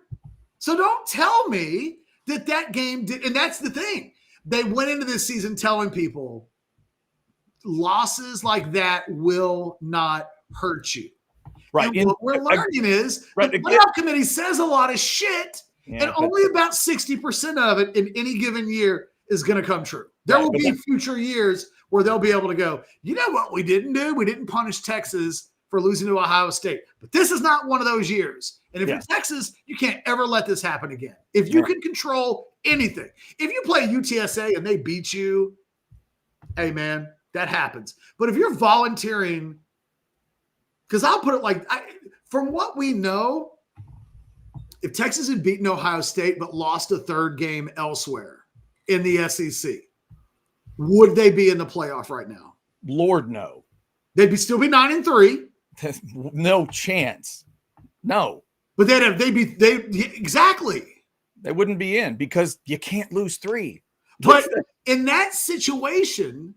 So don't tell me that game did. And that's the thing. They went into this season telling people losses like that will not hurt you. Right. And what we're learning is the playoff committee says a lot of shit, and only about 60% of it in any given year is going to come true. There will be future years where they'll be able to go, you know what we didn't do? We didn't punish Texas for losing to Ohio State. But this is not one of those years. And if you're Texas, you can't ever let this happen again. If you can control anything, if you play UTSA and they beat you, hey, man, that happens. But if you're volunteering, because I'll put it like, from what we know, if Texas had beaten Ohio State but lost a third game elsewhere in the SEC, would they be in the playoff right now? Lord, no. They'd still be 9-3. No chance. No. But exactly. They wouldn't be in because you can't lose 3. But in that situation,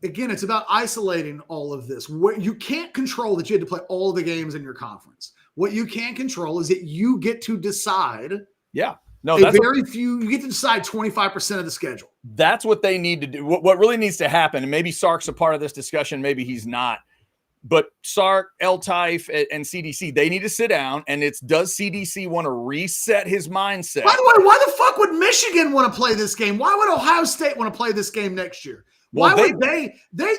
again, it's about isolating all of this. What you can't control that you had to play all the games in your conference. What you can control is that you get to decide. Yeah. No, you get to decide 25% of the schedule. That's what they need to do. What really needs to happen, and maybe Sark's a part of this discussion, maybe he's not, but Sark, L-Type, and CDC, they need to sit down, and does CDC want to reset his mindset? By the way, why the fuck would Michigan want to play this game? Why would Ohio State want to play this game next year? Why would they? They're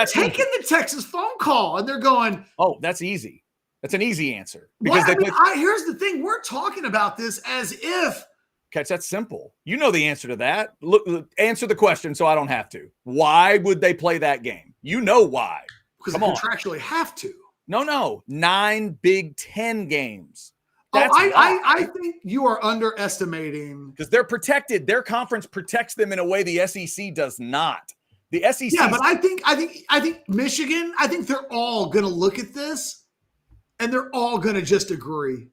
taking the Texas phone call, and they're going, oh, that's easy. That's an easy answer. Because here's the thing. We're talking about this as if. Catch, that's simple. You know the answer to that. Look, answer the question so I don't have to. Why would they play that game? You know why. Because they contractually have to. No. 9 Big Ten games. I think you are underestimating. Because they're protected. Their conference protects them in a way the SEC does not. The SEC. Yeah, but I think Michigan, I think they're all going to look at this. And they're all going to just agree.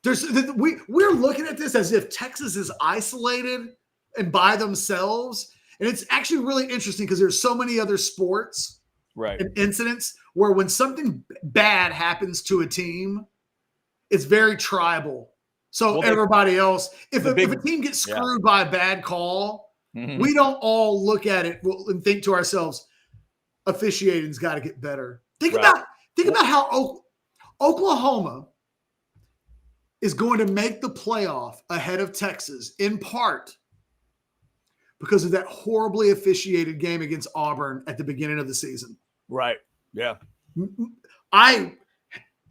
We're looking at this as if Texas is isolated and by themselves. And it's actually really interesting because there's so many other sports and incidents where when something bad happens to a team, it's very tribal. So everybody else, if a team gets screwed by a bad call, we don't all look at it and think to ourselves, officiating's got to get better. Think about how Oklahoma is going to make the playoff ahead of Texas, in part because of that horribly officiated game against Auburn at the beginning of the season. Right. Yeah. And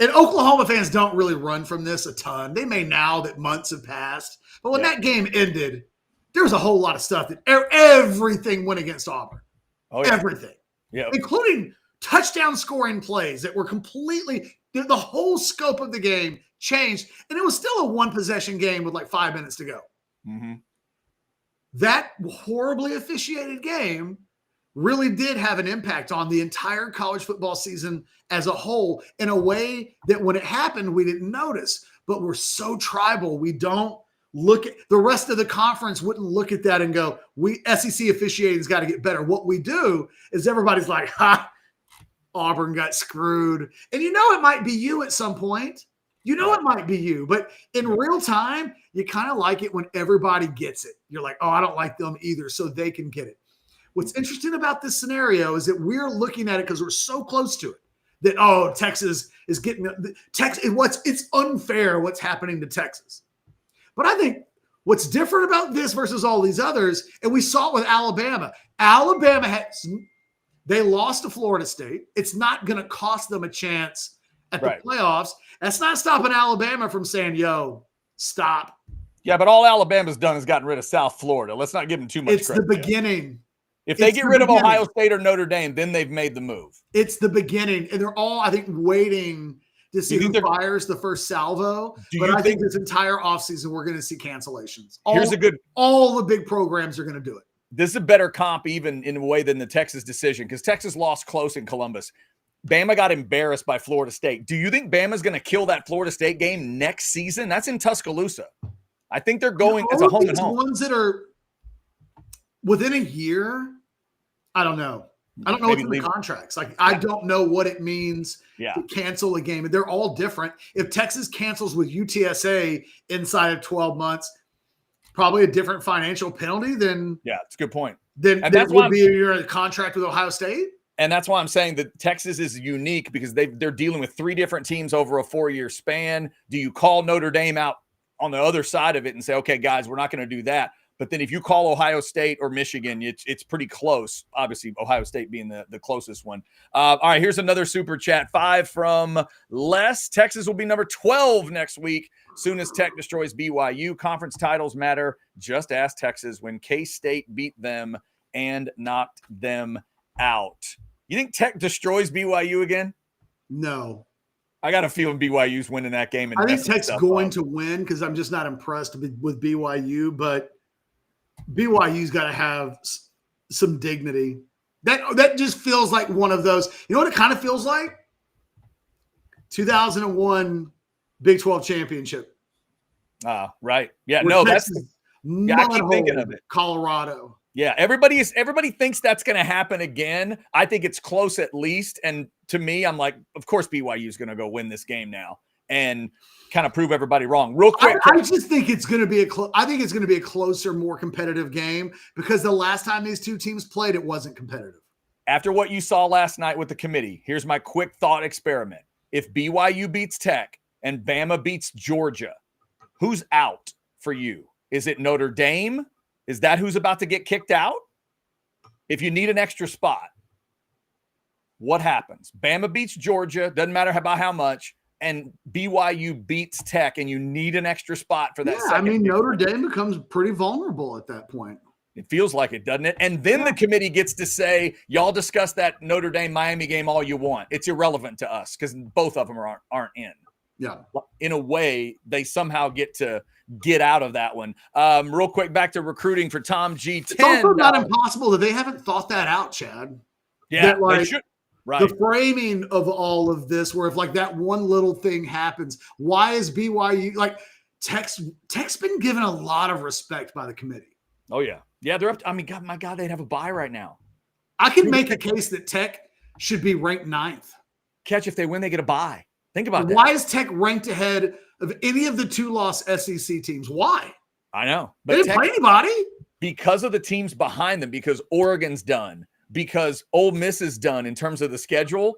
Oklahoma fans don't really run from this a ton. They may now that months have passed. But when that game ended, there was a whole lot of stuff that everything went against Auburn. Oh, yeah. Everything. Yeah. Including touchdown scoring plays that were completely – the whole scope of the game changed, and it was still a one-possession game with like 5 minutes to go. Mm-hmm. That horribly officiated game really did have an impact on the entire college football season as a whole in a way that when it happened, we didn't notice. But we're so tribal, we don't look at – the rest of the conference wouldn't look at that and go, SEC officiating's got to get better. What we do is everybody's like, ha, Auburn got screwed. And it might be you at some point. It might be you. But in real time, you kind of like it when everybody gets it. You're like, oh, I don't like them either, so they can get it. What's interesting about this scenario is that we're looking at it because we're so close to it. That, oh, Texas is getting – it's unfair what's happening to Texas. But I think What's different about this versus all these others, and we saw it with Alabama. Alabama they lost to Florida State. It's not going to cost them a chance at the playoffs. That's not stopping Alabama from saying, yo, stop. Yeah, but all Alabama's done is gotten rid of South Florida. Let's not give them too much credit. It's the beginning. If they get rid of Ohio State or Notre Dame, then they've made the move. It's the beginning. And they're all, I think, waiting to see who fires the first salvo. But I think this entire offseason, we're going to see cancellations. All the big programs are going to do it. This is a better comp even in a way than the Texas decision, because Texas lost close in Columbus. Bama got embarrassed by Florida State. Do you think Bama's going to kill that Florida State game next season? That's in Tuscaloosa. I think they're going as a home and home. Ones that are within a year, I don't know. I don't know what's in the contracts. I don't know what it means to cancel a game. They're all different. If Texas cancels with UTSA inside of 12 months, probably a different financial penalty than it's a good point. Then that would be your contract with Ohio State. And that's why I'm saying that Texas is unique, because they're dealing with 3 different teams over a 4-year span. Do you call Notre Dame out on the other side of it and say, okay, guys, we're not going to do that? But then if you call Ohio State or Michigan, it's pretty close. Obviously, Ohio State being the closest one. All right, here's another super chat. 5 from Les. Texas will be number 12 next week. Soon as Tech destroys BYU, conference titles matter. Just ask Texas when K-State beat them and knocked them out. You think Tech destroys BYU again? No. I got a feeling BYU's winning that game. And I think Tech's going to win, because I'm just not impressed with BYU, but BYU's got to have some dignity. That just feels like one of those. You know what it kind of feels like? 2001 Big 12 championship. Right. Yeah. No, I keep thinking of it. Colorado. Yeah, everybody thinks that's going to happen again. I think it's close at least. And to me, I'm like, of course BYU is going to go win this game now and kind of prove everybody wrong. Real quick, I just think it's going to be I think it's going to be a closer, more competitive game, because the last time these two teams played, it wasn't competitive. After what you saw last night with the committee, here's my quick thought experiment. If BYU beats Tech and Bama beats Georgia, who's out for you? Is it Notre Dame? Is that who's about to get kicked out? If you need an extra spot, what happens? Bama beats Georgia, doesn't matter about how much, and BYU beats Tech, and you need an extra spot for that. Yeah, I mean, Notre Dame becomes pretty vulnerable at that point. It feels like it, doesn't it? And then the committee gets to say, y'all discuss that Notre Dame-Miami game all you want. It's irrelevant to us because both of them aren't in. Yeah. In a way, they somehow get to get out of that one. Real quick, back to recruiting for Tom G. It's also not impossible that they haven't thought that out, Chad. Yeah, they should. Right. The framing of all of this, where if like that one little thing happens, why is BYU like Tech's been given a lot of respect by the committee? Oh yeah, yeah. They're up. I mean, God, my God, they'd have a bye right now. I can make a case that Tech should be ranked 9th. Catch, if they win, they get a bye. Think about that. Why is Tech ranked ahead of any of the 2-loss SEC teams? Why? I know. But they didn't play anybody. Because of the teams behind them, because Oregon's done, because Ole Miss is done in terms of the schedule,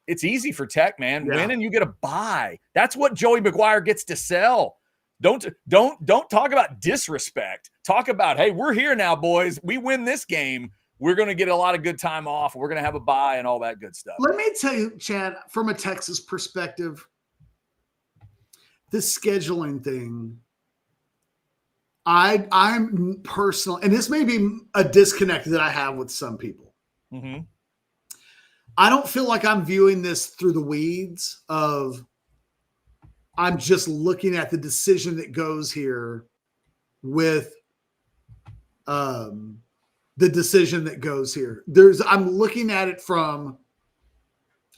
it's easy for Tech, man. Yeah. Win and you get a bye. That's what Joey McGuire gets to sell. Don't talk about disrespect. Talk about, hey, we're here now, boys. We win this game, we're going to get a lot of good time off. We're going to have a bye and all that good stuff. Let me tell you, Chad, from a Texas perspective, the scheduling thing, I'm personal, and this may be a disconnect that I have with some people. Mm-hmm. I don't feel like I'm viewing this through the weeds of I'm just looking at the decision that goes here with the decision that goes here. I'm looking at it from,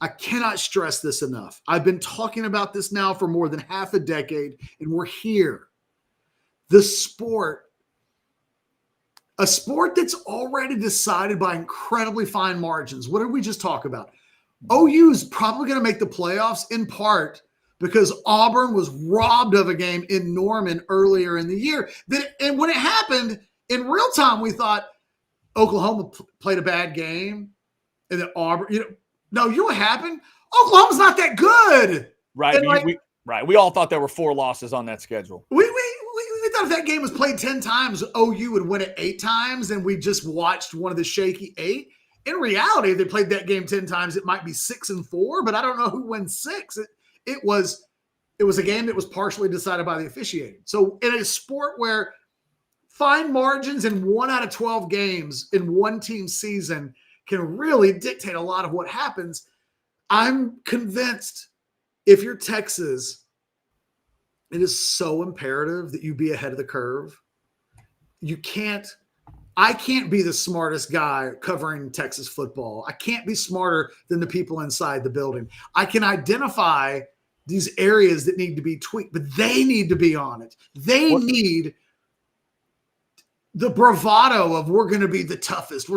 I cannot stress this enough. I've been talking about this now for more than half a decade, and we're here. The sport, a sport that's already decided by incredibly fine margins. What did we just talk about? OU is probably going to make the playoffs in part because Auburn was robbed of a game in Norman earlier in the year. And when it happened, in real time, we thought Oklahoma played a bad game. And then Auburn, you know what happened? Oklahoma's not that good. Right. We all thought there were 4 losses on that schedule. We thought if that game was played 10 times, OU would win it 8 times, and we just watched one of the shaky 8. In reality, if they played that game 10 times, it might be 6-4, but I don't know who wins 6. It was a game that was partially decided by the officiating. So in a sport where fine margins in 1 out of 12 games in one team season can really dictate a lot of what happens, I'm convinced if you're Texas, it is so imperative that you be ahead of the curve. I can't be the smartest guy covering Texas football. I can't be smarter than the people inside the building. I can identify these areas that need to be tweaked, but they need to be on it. They need the bravado of we're going to be the toughest.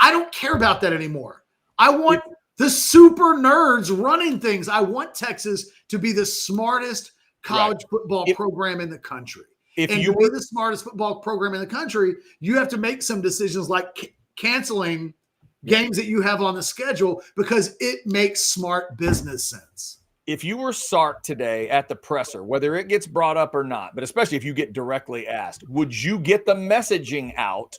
I don't care about that anymore. I want the super nerds running things. I want Texas to be the smartest college football program in the country. If you be the smartest football program in the country, you have to make some decisions like canceling games that you have on the schedule because it makes smart business sense. If you were Sark today at the presser, whether it gets brought up or not, but especially if you get directly asked, would you get the messaging out?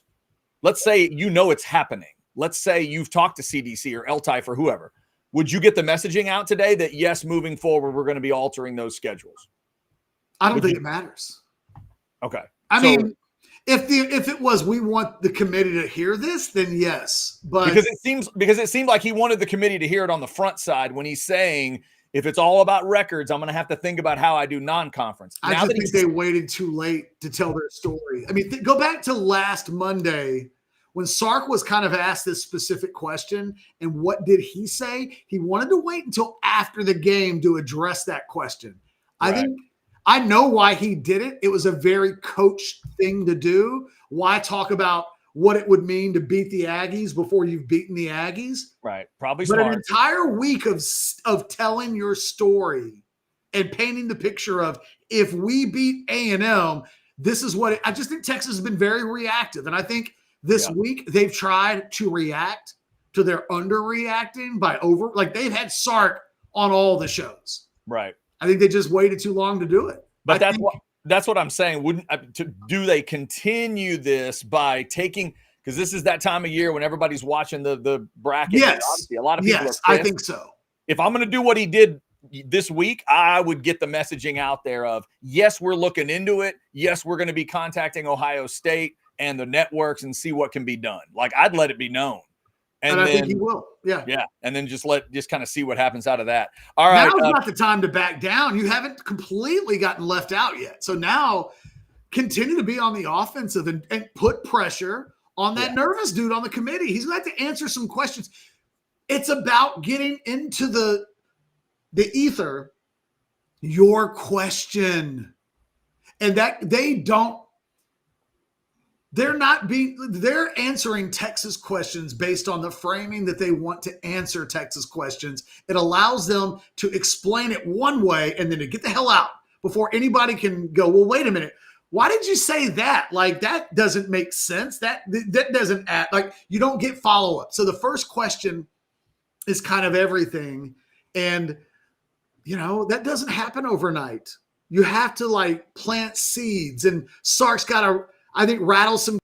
Let's say it's happening. Let's say you've talked to CDC or LTIF or whoever. Would you get the messaging out today that, yes, moving forward, we're going to be altering those schedules? I don't think it matters. Okay. I mean, if it was we want the committee to hear this, then yes. But because it seemed like he wanted the committee to hear it on the front side when he's saying, if it's all about records, I'm going to have to think about how I do non-conference. I just think they waited too late to tell their story. I mean, go back to last Monday when Sark was kind of asked this specific question, and what did he say? He wanted to wait until after the game to address that question. Right. I think I know why he did it. It was a very coach thing to do. Why talk about what it would mean to beat the Aggies before you've beaten the Aggies? Right. Probably but smart. An entire week of telling your story and painting the picture of if we beat A&M, this is what I just think Texas has been very reactive. And I think this week they've tried to react to their underreacting by they've had Sark on all the shows. Right. I think they just waited too long to do it. But that's what I'm saying. Do they continue this by taking, because this is that time of year when everybody's watching the bracket. Yes. Obviously, a lot of people are pissed. I think so. If I'm going to do what he did this week, I would get the messaging out there of, yes, we're looking into it. Yes, we're going to be contacting Ohio State and the networks and see what can be done. Like, I'd let it be known. And I think he will. Yeah. Yeah. And then just kind of see what happens out of that. All right. Now's not the time to back down. You haven't completely gotten left out yet. So now continue to be on the offensive and put pressure on that nervous dude on the committee. He's going to have to answer some questions. It's about getting into the ether, your question. And that they're answering Texas questions based on the framing that they want to answer Texas questions. It allows them to explain it one way and then to get the hell out before anybody can go, well, wait a minute. Why did you say that? Like, that doesn't make sense. That doesn't add, like, you don't get follow-up. So the first question is kind of everything. And, that doesn't happen overnight. You have to plant seeds, and Sark's got to, I think, rattle some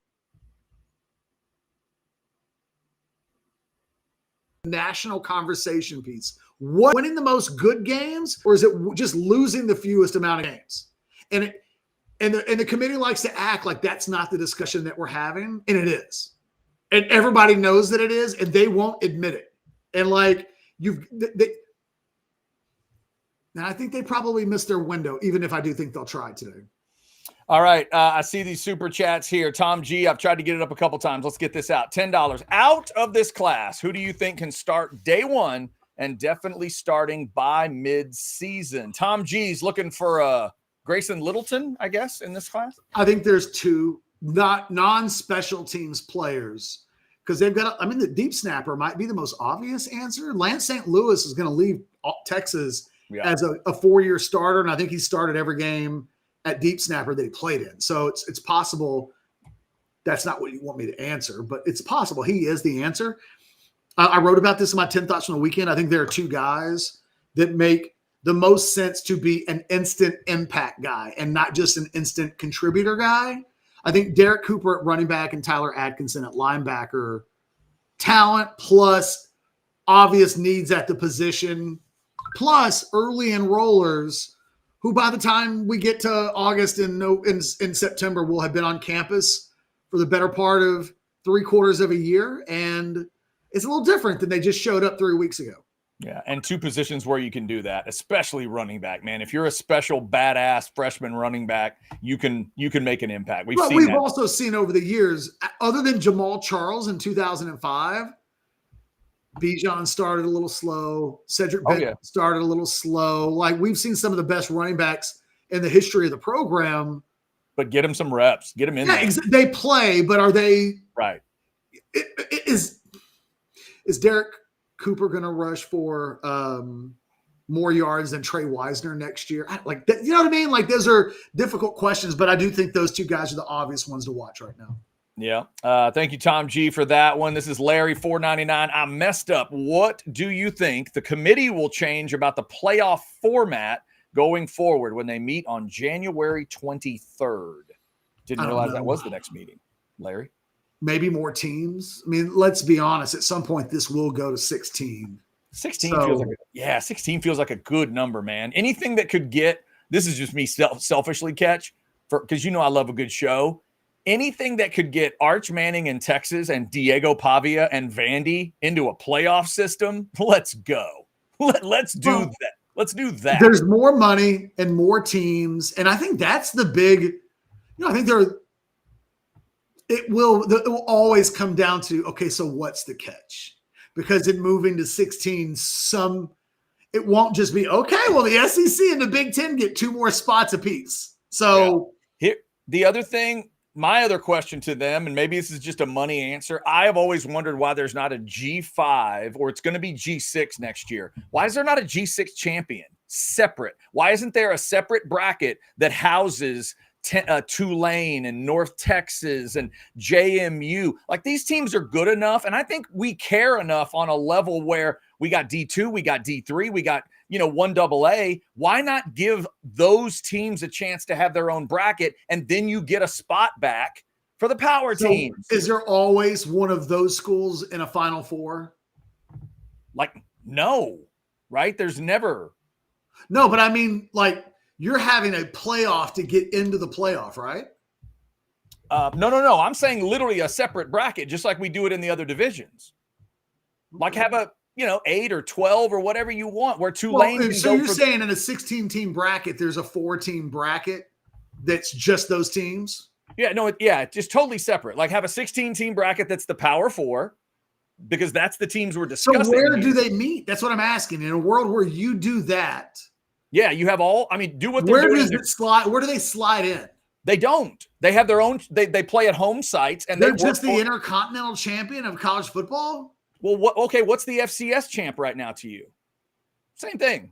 national conversation piece. Winning the most good games, or is it just losing the fewest amount of games? And the committee likes to act like that's not the discussion that we're having, and it is. And everybody knows that it is, and they won't admit it. And and I think they probably missed their window, even if I do think they'll try today. All right. I see these super chats here. Tom G, I've tried to get it up a couple times. Let's get this out. $10. Out of this class, who do you think can start day one and definitely starting by mid-season? Tom G's looking for Grayson Littleton, I guess, in this class. I think there's two non-special teams players because they've got, the deep snapper might be the most obvious answer. Lance St. Louis is going to leave Texas as a 4-year starter, and I think he started every game at deep snapper that he played in. So it's possible that's not what you want me to answer, but it's possible he is the answer. I wrote about this in my 10 thoughts from the weekend. I think there are two guys that make the most sense to be an instant impact guy and not just an instant contributor guy. I think Derek Cooper at running back and Tyler Atkinson at linebacker, talent plus obvious needs at the position, plus early enrollers who by the time we get to August and in September will have been on campus for the better part of 3/4 of a year. And it's a little different than they just showed up 3 weeks ago. Yeah, and two positions where you can do that, especially running back, man. If you're a special badass freshman running back, you can make an impact. We've also seen over the years, other than Jamal Charles in 2005, Bijan started a little slow. Cedric Benton started a little slow. Like, we've seen some of the best running backs in the history of the program. But get them some reps. Get them in there. They play, but are they – right. Is Derek Cooper going to rush for more yards than Trey Wisner next year? Like, you know what I mean? Like, those are difficult questions, but I do think those two guys are the obvious ones to watch right now. Yeah. Thank you, Tom G, for that one. This is Larry 499. I messed up. What do you think the committee will change about the playoff format going forward when they meet on January 23rd? Didn't realize that was the next meeting. Larry? Maybe more teams. I mean, let's be honest. At some point, this will go to 16. 16 feels like a good number, man. Anything that could get – this is just me selfishly, Catch, because you know I love a good show. Anything that could get Arch Manning in Texas and Diego Pavia and Vandy into a playoff system, let's go. Let's do that. Let's do that. There's more money and more teams, and I think that's the big – I think it will always come down to, okay, so what's the catch? Because in moving to 16, it won't just be, okay, well, the SEC and the Big Ten get 2 more spots apiece. So here, the other thing – my other question to them, and maybe this is just a money answer, I have always wondered why there's not a G5 or it's going to be G6 next year. Why is there not a G6 champion separate? Why isn't there a separate bracket that houses Tulane and North Texas and JMU? Like, these teams are good enough, and I think we care enough on a level where we got D2, we got D3, we got 1AA. Why not give those teams a chance to have their own bracket, and then you get a spot back for the power teams? Is there always one of those schools in a Final Four? Like, no, right? There's never. No, but I mean, like, you're having a playoff to get into the playoff, right? No. I'm saying literally a separate bracket, just like we do it in the other divisions. Like, have a 8 or 12 or whatever you want, where Tulane. So you're saying in a 16-team bracket, there's a 4-team bracket that's just those teams? Yeah, no, just totally separate. Like, have a 16-team bracket that's the Power Four, because that's the teams we're discussing. So where do they meet? That's what I'm asking. In a world where you do that, yeah, you have all. I mean, do what they're doing. Where does it slide? Where do they slide in? They don't. They have their own. They play at home sites, and they're just the Intercontinental Champion of college football. Well, what's the FCS champ right now to you? Same thing.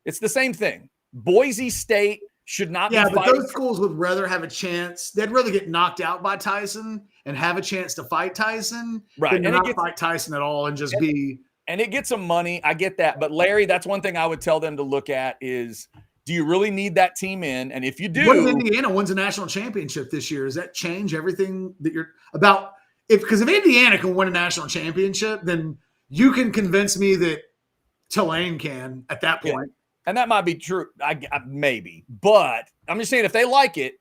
It's the same thing. Boise State should not be fighting. Yeah, but those schools would rather have a chance. They'd rather get knocked out by Tyson and have a chance to fight Tyson than not fight Tyson at all and just be. And it gets some money. I get that. But, Larry, that's one thing I would tell them to look at is, do you really need that team in? And if you do. What if Indiana wins a national championship this year? Does that change everything that you're about? Because if Indiana can win a national championship, then you can convince me that Tulane can at that point. Yeah. And that might be true. I maybe. But I'm just saying, if they like it,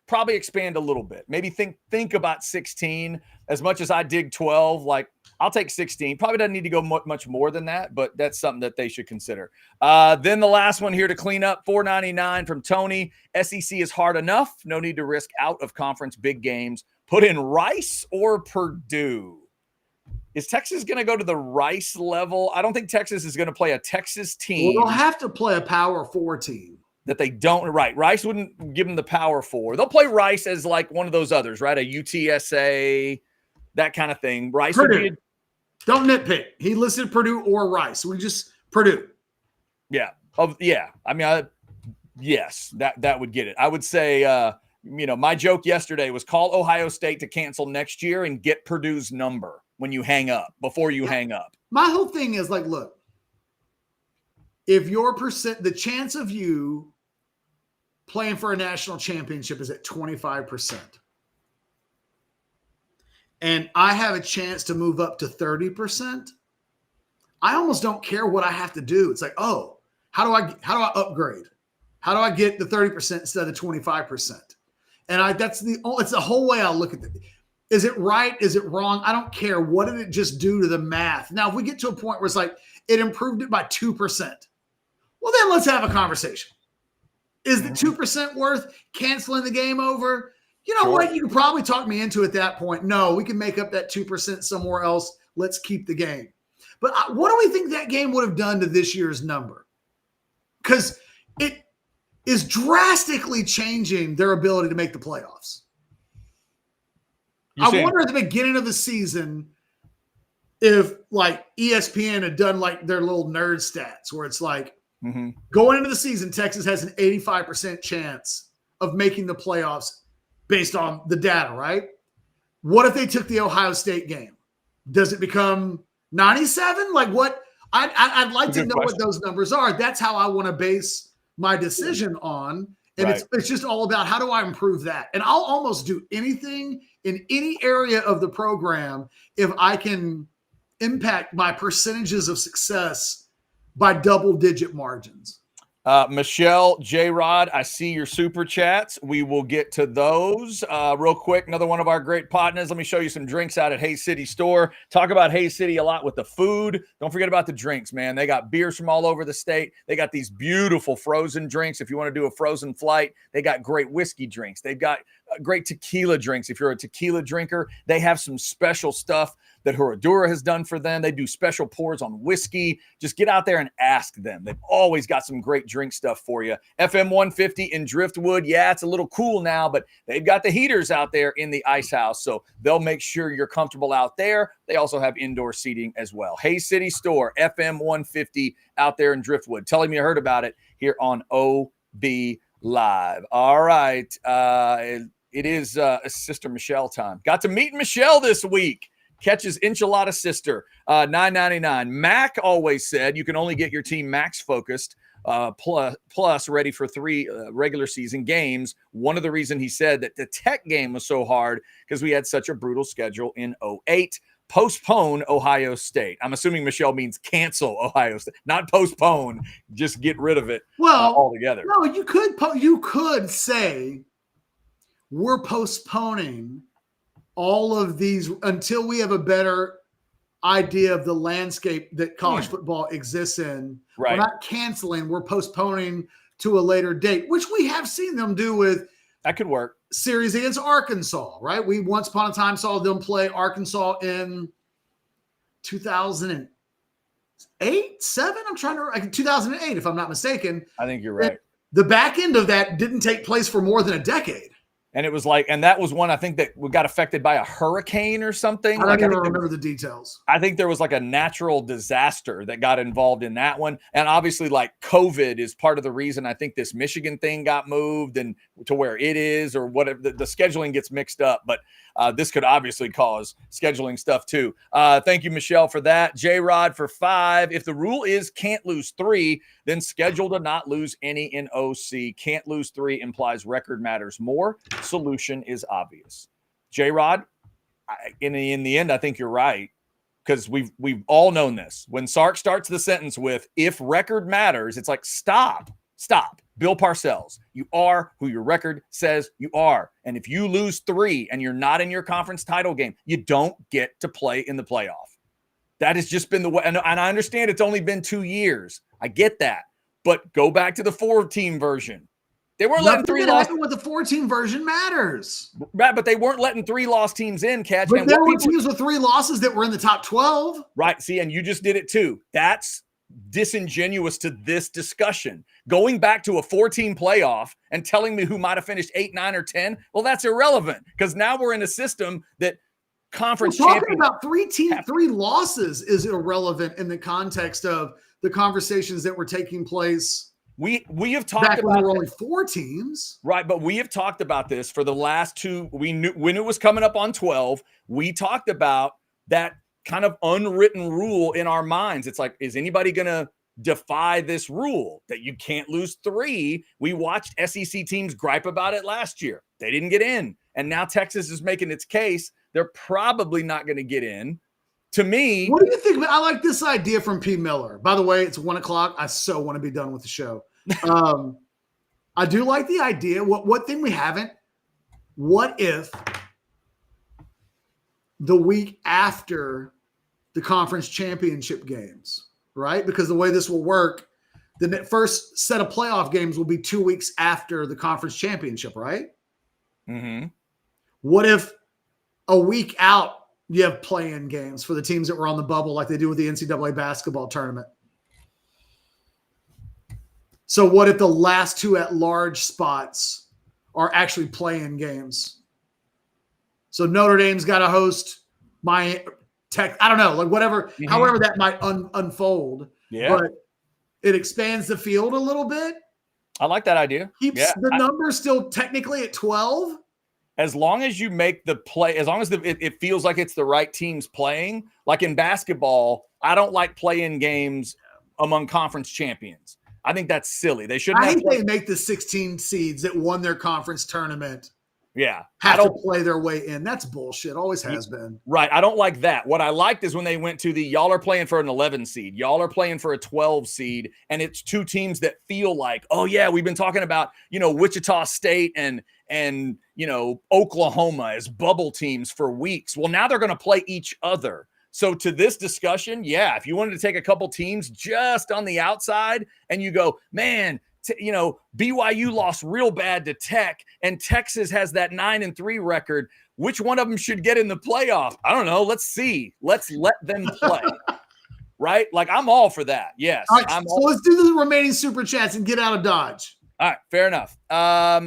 probably expand a little bit. Maybe think about 16 as much as I dig 12. Like, I'll take 16. Probably doesn't need to go much more than that, but that's something that they should consider. Then the last one here to clean up, $4.99 from Tony. SEC is hard enough. No need to risk out of conference big games. Put in Rice or Purdue. Is Texas going to go to the Rice level? I don't think Texas is going to play a Texas team. Well, they'll have to play a Power 4 team. That they don't, right. Rice wouldn't give them the Power 4. They'll play Rice as like one of those others, right? A UTSA, that kind of thing. Rice Purdue. Would be don't nitpick. He listed Purdue or Rice. We just Purdue. Yeah. I mean, yes, that would get it. I would say, my joke yesterday was call Ohio State to cancel next year and get Purdue's number when you hang up, before you hang up. My whole thing is like, look, if your the chance of you playing for a national championship is at 25%, and I have a chance to move up to 30%, I almost don't care what I have to do. It's like, oh, how do I upgrade? How do I get the 30% instead of 25%? And it's the whole way I look at it. Is it right? Is it wrong? I don't care. What did it just do to the math? Now, if we get to a point where it's like it improved it by 2%, well, then let's have a conversation. Is the 2% worth canceling the game over? You know what? You can probably talk me into at that point. No, we can make up that 2% somewhere else. Let's keep the game. But what do we think that game would have done to this year's number? Because it is drastically changing their ability to make the playoffs. I wonder at the beginning of the season if like ESPN had done like their little nerd stats where it's like going into the season, Texas has an 85% chance of making the playoffs based on the data, right? What if they took the Ohio State game? Does it become 97? Like what? I'd like to know what those numbers are. That's how I want to base my decision on. And it's just all about how do I improve that? And I'll almost do anything in any area of the program if I can impact my percentages of success by double-digit margins. Michelle, J-Rod, I see your super chats. We will get to those real quick. Another one of our great partners. Let me show you some drinks out at Hayes City Store. Talk about Hayes City a lot with the food. Don't forget about the drinks, man. They got beers from all over the state. They got these beautiful frozen drinks. If you want to do a frozen flight, they got great whiskey drinks. They've got great tequila drinks. If you're a tequila drinker, they have some special stuff that Herradura has done for them. They do special pours on whiskey. Just get out there and ask them. They've always got some great drink stuff for you. FM 150 in Driftwood. Yeah, it's a little cool now, but they've got the heaters out there in the ice house, so they'll make sure you're comfortable out there. They also have indoor seating as well. Hayes City Store, FM 150 out there in Driftwood. Tell him you heard about it here on OB Live. All right. It is Sister Michelle time. Got to meet Michelle this week. Catches enchilada sister, $9.99. Mac always said you can only get your team max focused plus ready for 3 regular season games. One of the reasons he said that the Tech game was so hard because we had such a brutal schedule in 2008. Postpone Ohio State. I'm assuming Michelle means cancel Ohio State, not postpone. Just get rid of it altogether. No, you could say we're postponing all of these until we have a better idea of the landscape that college football exists in. Right. We're not canceling, we're postponing to a later date, which we have seen them do with that could work. Series against Arkansas, right? We once upon a time saw them play Arkansas in 2008, 7. I'm trying to 2008, if I'm not mistaken. I think you're right. The back end of that didn't take place for more than a decade. And it was like, and that was one I think that we got affected by a hurricane or something. I don't even remember the details. I think there was like a natural disaster that got involved in that one. And obviously like COVID is part of the reason I think this Michigan thing got moved and to where it is or whatever. The scheduling gets mixed up, but this could obviously cause scheduling stuff too. Thank you, Michelle, for that. J-Rod for 5. If the rule is can't lose 3, then schedule to not lose any in OC. Can't lose 3 implies record matters more. Solution is obvious. J-Rod, in the end, I think you're right because we've all known this. When Sark starts the sentence with "if record matters," it's like stop. Bill Parcells, you are who your record says you are, and if you lose 3 and you're not in your conference title game, you don't get to play in the playoff. That has just been the way, and I understand it's only been 2 years. I get that, but go back to the 4-team version. They weren't letting 3 loss with the 4-team version matters. Right, but they weren't letting 3 loss teams in, Catch. But there were teams with 3 losses that were in the top 12. Right, see, and you just did it too. That's disingenuous to this discussion. Going back to a 4-team playoff and telling me who might have finished 8, 9, or 10, well, that's irrelevant because now we're in a system that conference talking about 3 losses is irrelevant in the context of the conversations that were taking place. We have talked back about when there were only 4 teams, right? But we have talked about this for the last 2. We knew when it was coming up on 12. We talked about that kind of unwritten rule in our minds. It's like, is anybody gonna defy this rule that you can't lose 3. We watched SEC teams gripe about it last year. They didn't get in. And now Texas is making its case. They're probably not going to get in. To me, what do you think? I like this idea from P. Miller. By the way, it's 1:00. I so want to be done with the show. I do like the idea. What thing we haven't? What if the week after the conference championship games, right? Because the way this will work, the first set of playoff games will be 2 weeks after the conference championship, right? Mm-hmm. What if a week out you have play-in games for the teams that were on the bubble like they do with the NCAA basketball tournament? So what if the last 2 at-large spots are actually play-in games? So Notre Dame's got to host my Tech. I don't know, like whatever, however that might unfold. Yeah. But it expands the field a little bit. I like that idea. Keeps the number still technically at 12. As long as you make the play, as long as it feels like it's the right teams playing, like in basketball, I don't like play-in games among conference champions. I think that's silly. They shouldn't. I think they make the 16 seeds that won their conference tournament. Yeah. Have to play their way in. That's bullshit. Always has been. Right. I don't like that. What I liked is when they went to y'all are playing for an 11 seed. Y'all are playing for a 12 seed. And it's 2 teams that feel like, oh yeah, we've been talking about, Wichita State and Oklahoma as bubble teams for weeks. Well, now they're going to play each other. So to this discussion, yeah, if you wanted to take a couple teams just on the outside and you go, man, BYU lost real bad to Tech and Texas has that 9-3 record. Which one of them should get in the playoff? I don't know. Let's see. Let's let them play. Right? Like I'm all for that. Yes. All right, so let's do the remaining super chats and get out of Dodge. All right. Fair enough.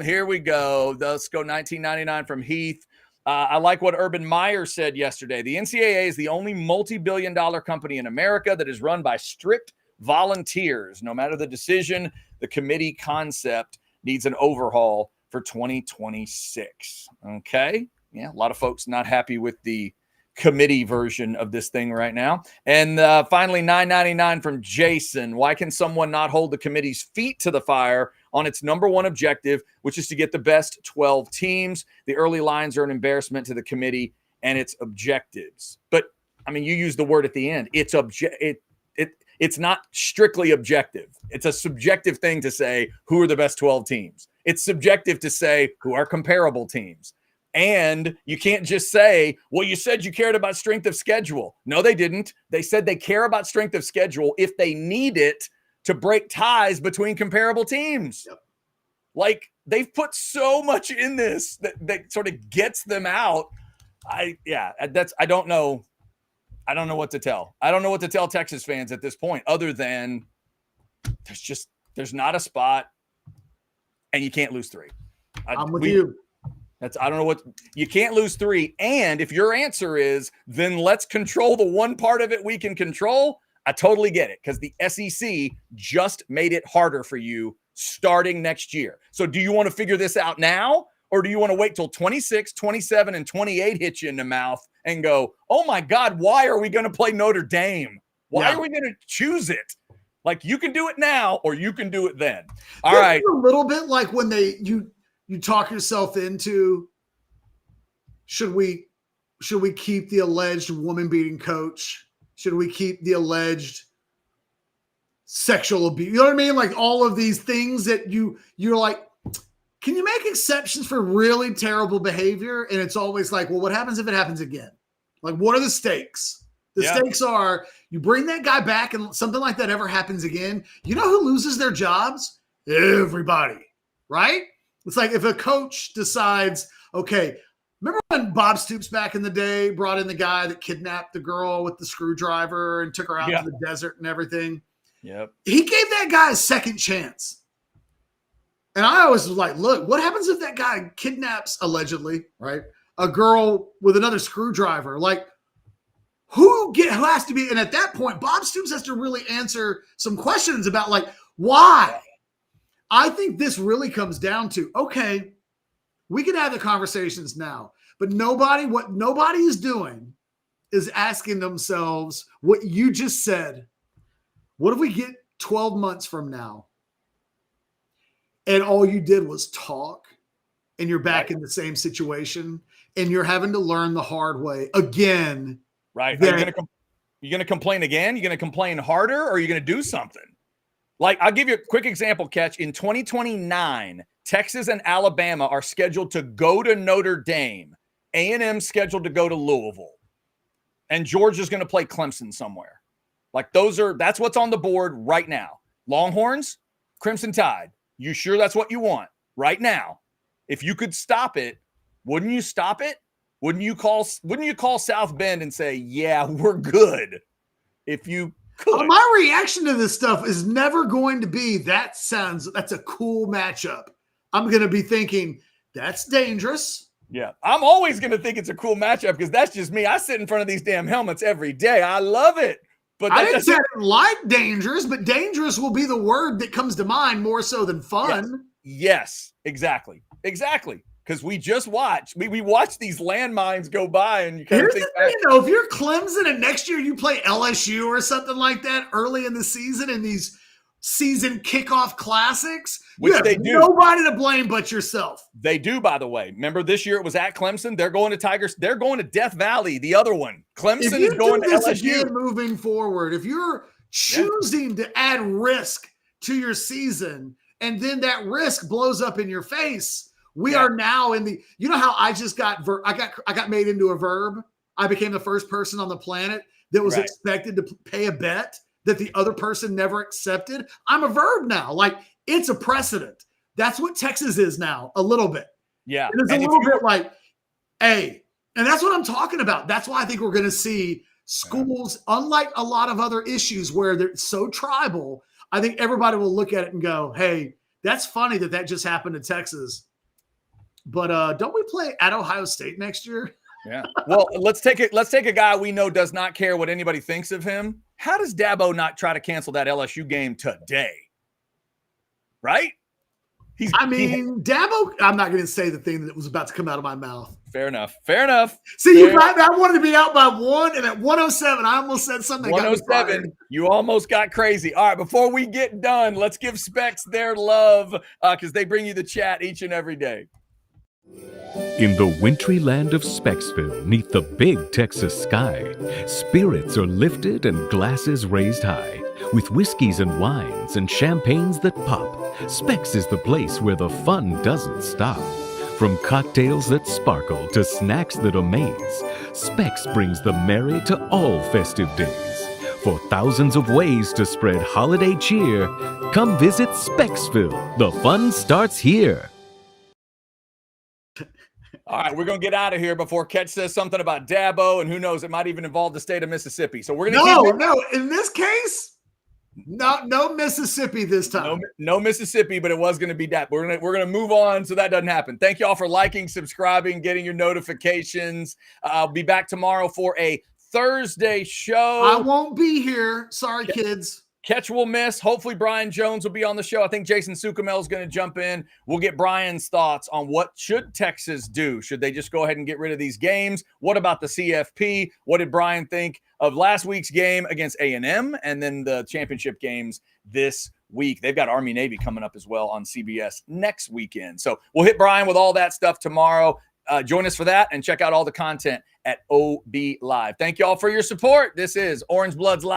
Here we go. Let's go 1999 from Heath. I like what Urban Meyer said yesterday. The NCAA is the only multi-billion-dollar company in America that is run by strict volunteers. No matter the decision, the committee concept needs an overhaul for 2026. Okay. Yeah. A lot of folks not happy with the committee version of this thing right now. And finally, 999 from Jason. Why can someone not hold the committee's feet to the fire on its number one objective, which is to get the best 12 teams? The early lines are an embarrassment to the committee and its objectives. But I mean, you use the word at the end. It's not strictly objective. It's a subjective thing to say who are the best 12 teams. It's subjective to say who are comparable teams. And you can't just say, well, you said you cared about strength of schedule. No, they didn't. They said they care about strength of schedule if they need it to break ties between comparable teams. Yep. Like they've put so much in this that sort of gets them out. I don't know. I don't know what to tell. I don't know what to tell Texas fans at this point, other than there's not a spot and you can't lose 3. I'm with you. I don't know what you can't lose 3. And if your answer is, then let's control the one part of it we can control. I totally get it. Because the SEC just made it harder for you starting next year. So do you want to figure this out now? Or do you want to wait till 26, 27, and 28 hit you in the mouth and go, oh my God, why are we going to play Notre Dame? Why are we going to choose it? Like you can do it now or you can do it then. All right. A little bit like when you talk yourself into, should we keep the alleged woman beating coach? Should we keep the alleged sexual abuse? You know what I mean? Like all of these things that you're like, can you make exceptions for really terrible behavior? And it's always like, well, what happens if it happens again? Like, what are the stakes? The stakes are you bring that guy back and something like that ever happens again. You know who loses their jobs? Everybody, right? It's like if a coach decides, okay, remember when Bob Stoops back in the day brought in the guy that kidnapped the girl with the screwdriver and took her out to the desert and everything? Yep. He gave that guy a second chance. And I always was like, look, what happens if that guy kidnaps, allegedly, right, a girl with another screwdriver? Like, who has to be? And at that point, Bob Stoops has to really answer some questions about, like, why? I think this really comes down to, okay, we can have the conversations now, but what nobody is doing is asking themselves what you just said. What if we get 12 months from now, and all you did was talk, and you're back in the same situation, and you're having to learn the hard way again. Right. Are you going to complain again? You're going to complain harder, or are you going to do something? Like, I'll give you a quick example, Catch. In 2029, Texas and Alabama are scheduled to go to Notre Dame. A&M scheduled to go to Louisville. And Georgia's going to play Clemson somewhere. Like, that's what's on the board right now. Longhorns, Crimson Tide. You sure that's what you want right now? If you could stop it, wouldn't you stop it? Wouldn't you call South Bend and say, yeah, we're good? If you could. My reaction to this stuff is never going to be, that's a cool matchup. I'm going to be thinking, that's dangerous. Yeah, I'm always going to think it's a cool matchup because that's just me. I sit in front of these damn helmets every day. I love it. But I didn't say I didn't like dangerous, but dangerous will be the word that comes to mind more so than fun. Yes, exactly. Because we just watched. We watched these landmines go by, and you kind of think, if you're Clemson and next year you play LSU or something like that early in the season in these season kickoff classics, which they do. Nobody to blame but yourself. They do, by the way. Remember this year it was at Clemson. They're going to Tigers. They're going to Death Valley. The other one, Clemson, is going to LSU. Again, moving forward, if you're choosing to add risk to your season, and then that risk blows up in your face. We are now in the, you know how I just got, I got made into a verb. I became the first person on the planet that was expected to pay a bet that the other person never accepted. I'm a verb now. Like, it's a precedent. That's what Texas is now, a little bit. Yeah. It's a little bit like, hey, and that's what I'm talking about. That's why I think we're going to see schools, unlike a lot of other issues where they're so tribal, I think everybody will look at it and go, hey, that's funny that just happened to Texas. But don't we play at Ohio State next year? Yeah. Well, let's take a guy we know does not care what anybody thinks of him. How does Dabo not try to cancel that LSU game today? Right? Dabo, I'm not going to say the thing that was about to come out of my mouth. Fair enough. See, I wanted to be out by 1, and at 107, I almost said something. 107, you almost got crazy. All right, before we get done, let's give Specs their love because they bring you the chat each and every day. In the wintry land of Specksville, 'neath the big Texas sky, spirits are lifted and glasses raised high. With whiskeys and wines and champagnes that pop, Specs is the place where the fun doesn't stop. From cocktails that sparkle to snacks that amaze, Specs brings the merry to all festive days. For thousands of ways to spread holiday cheer, come visit Specksville. The fun starts here. All right, we're going to get out of here before Catch says something about Dabo, and who knows, it might even involve the state of Mississippi. So we're going to No, in this case, no Mississippi this time. No Mississippi, but it was going to be that. We're going to move on so that doesn't happen. Thank you all for liking, subscribing, getting your notifications. I'll be back tomorrow for a Thursday show. I won't be here. Sorry, kids. Catch will miss. Hopefully, Brian Jones will be on the show. I think Jason Sukamel is going to jump in. We'll get Brian's thoughts on what should Texas do. Should they just go ahead and get rid of these games? What about the CFP? What did Brian think of last week's game against A&M and then the championship games this week? They've got Army-Navy coming up as well on CBS next weekend. So we'll hit Brian with all that stuff tomorrow. Join us for that and check out all the content at OB Live. Thank you all for your support. This is Orange Bloods Live.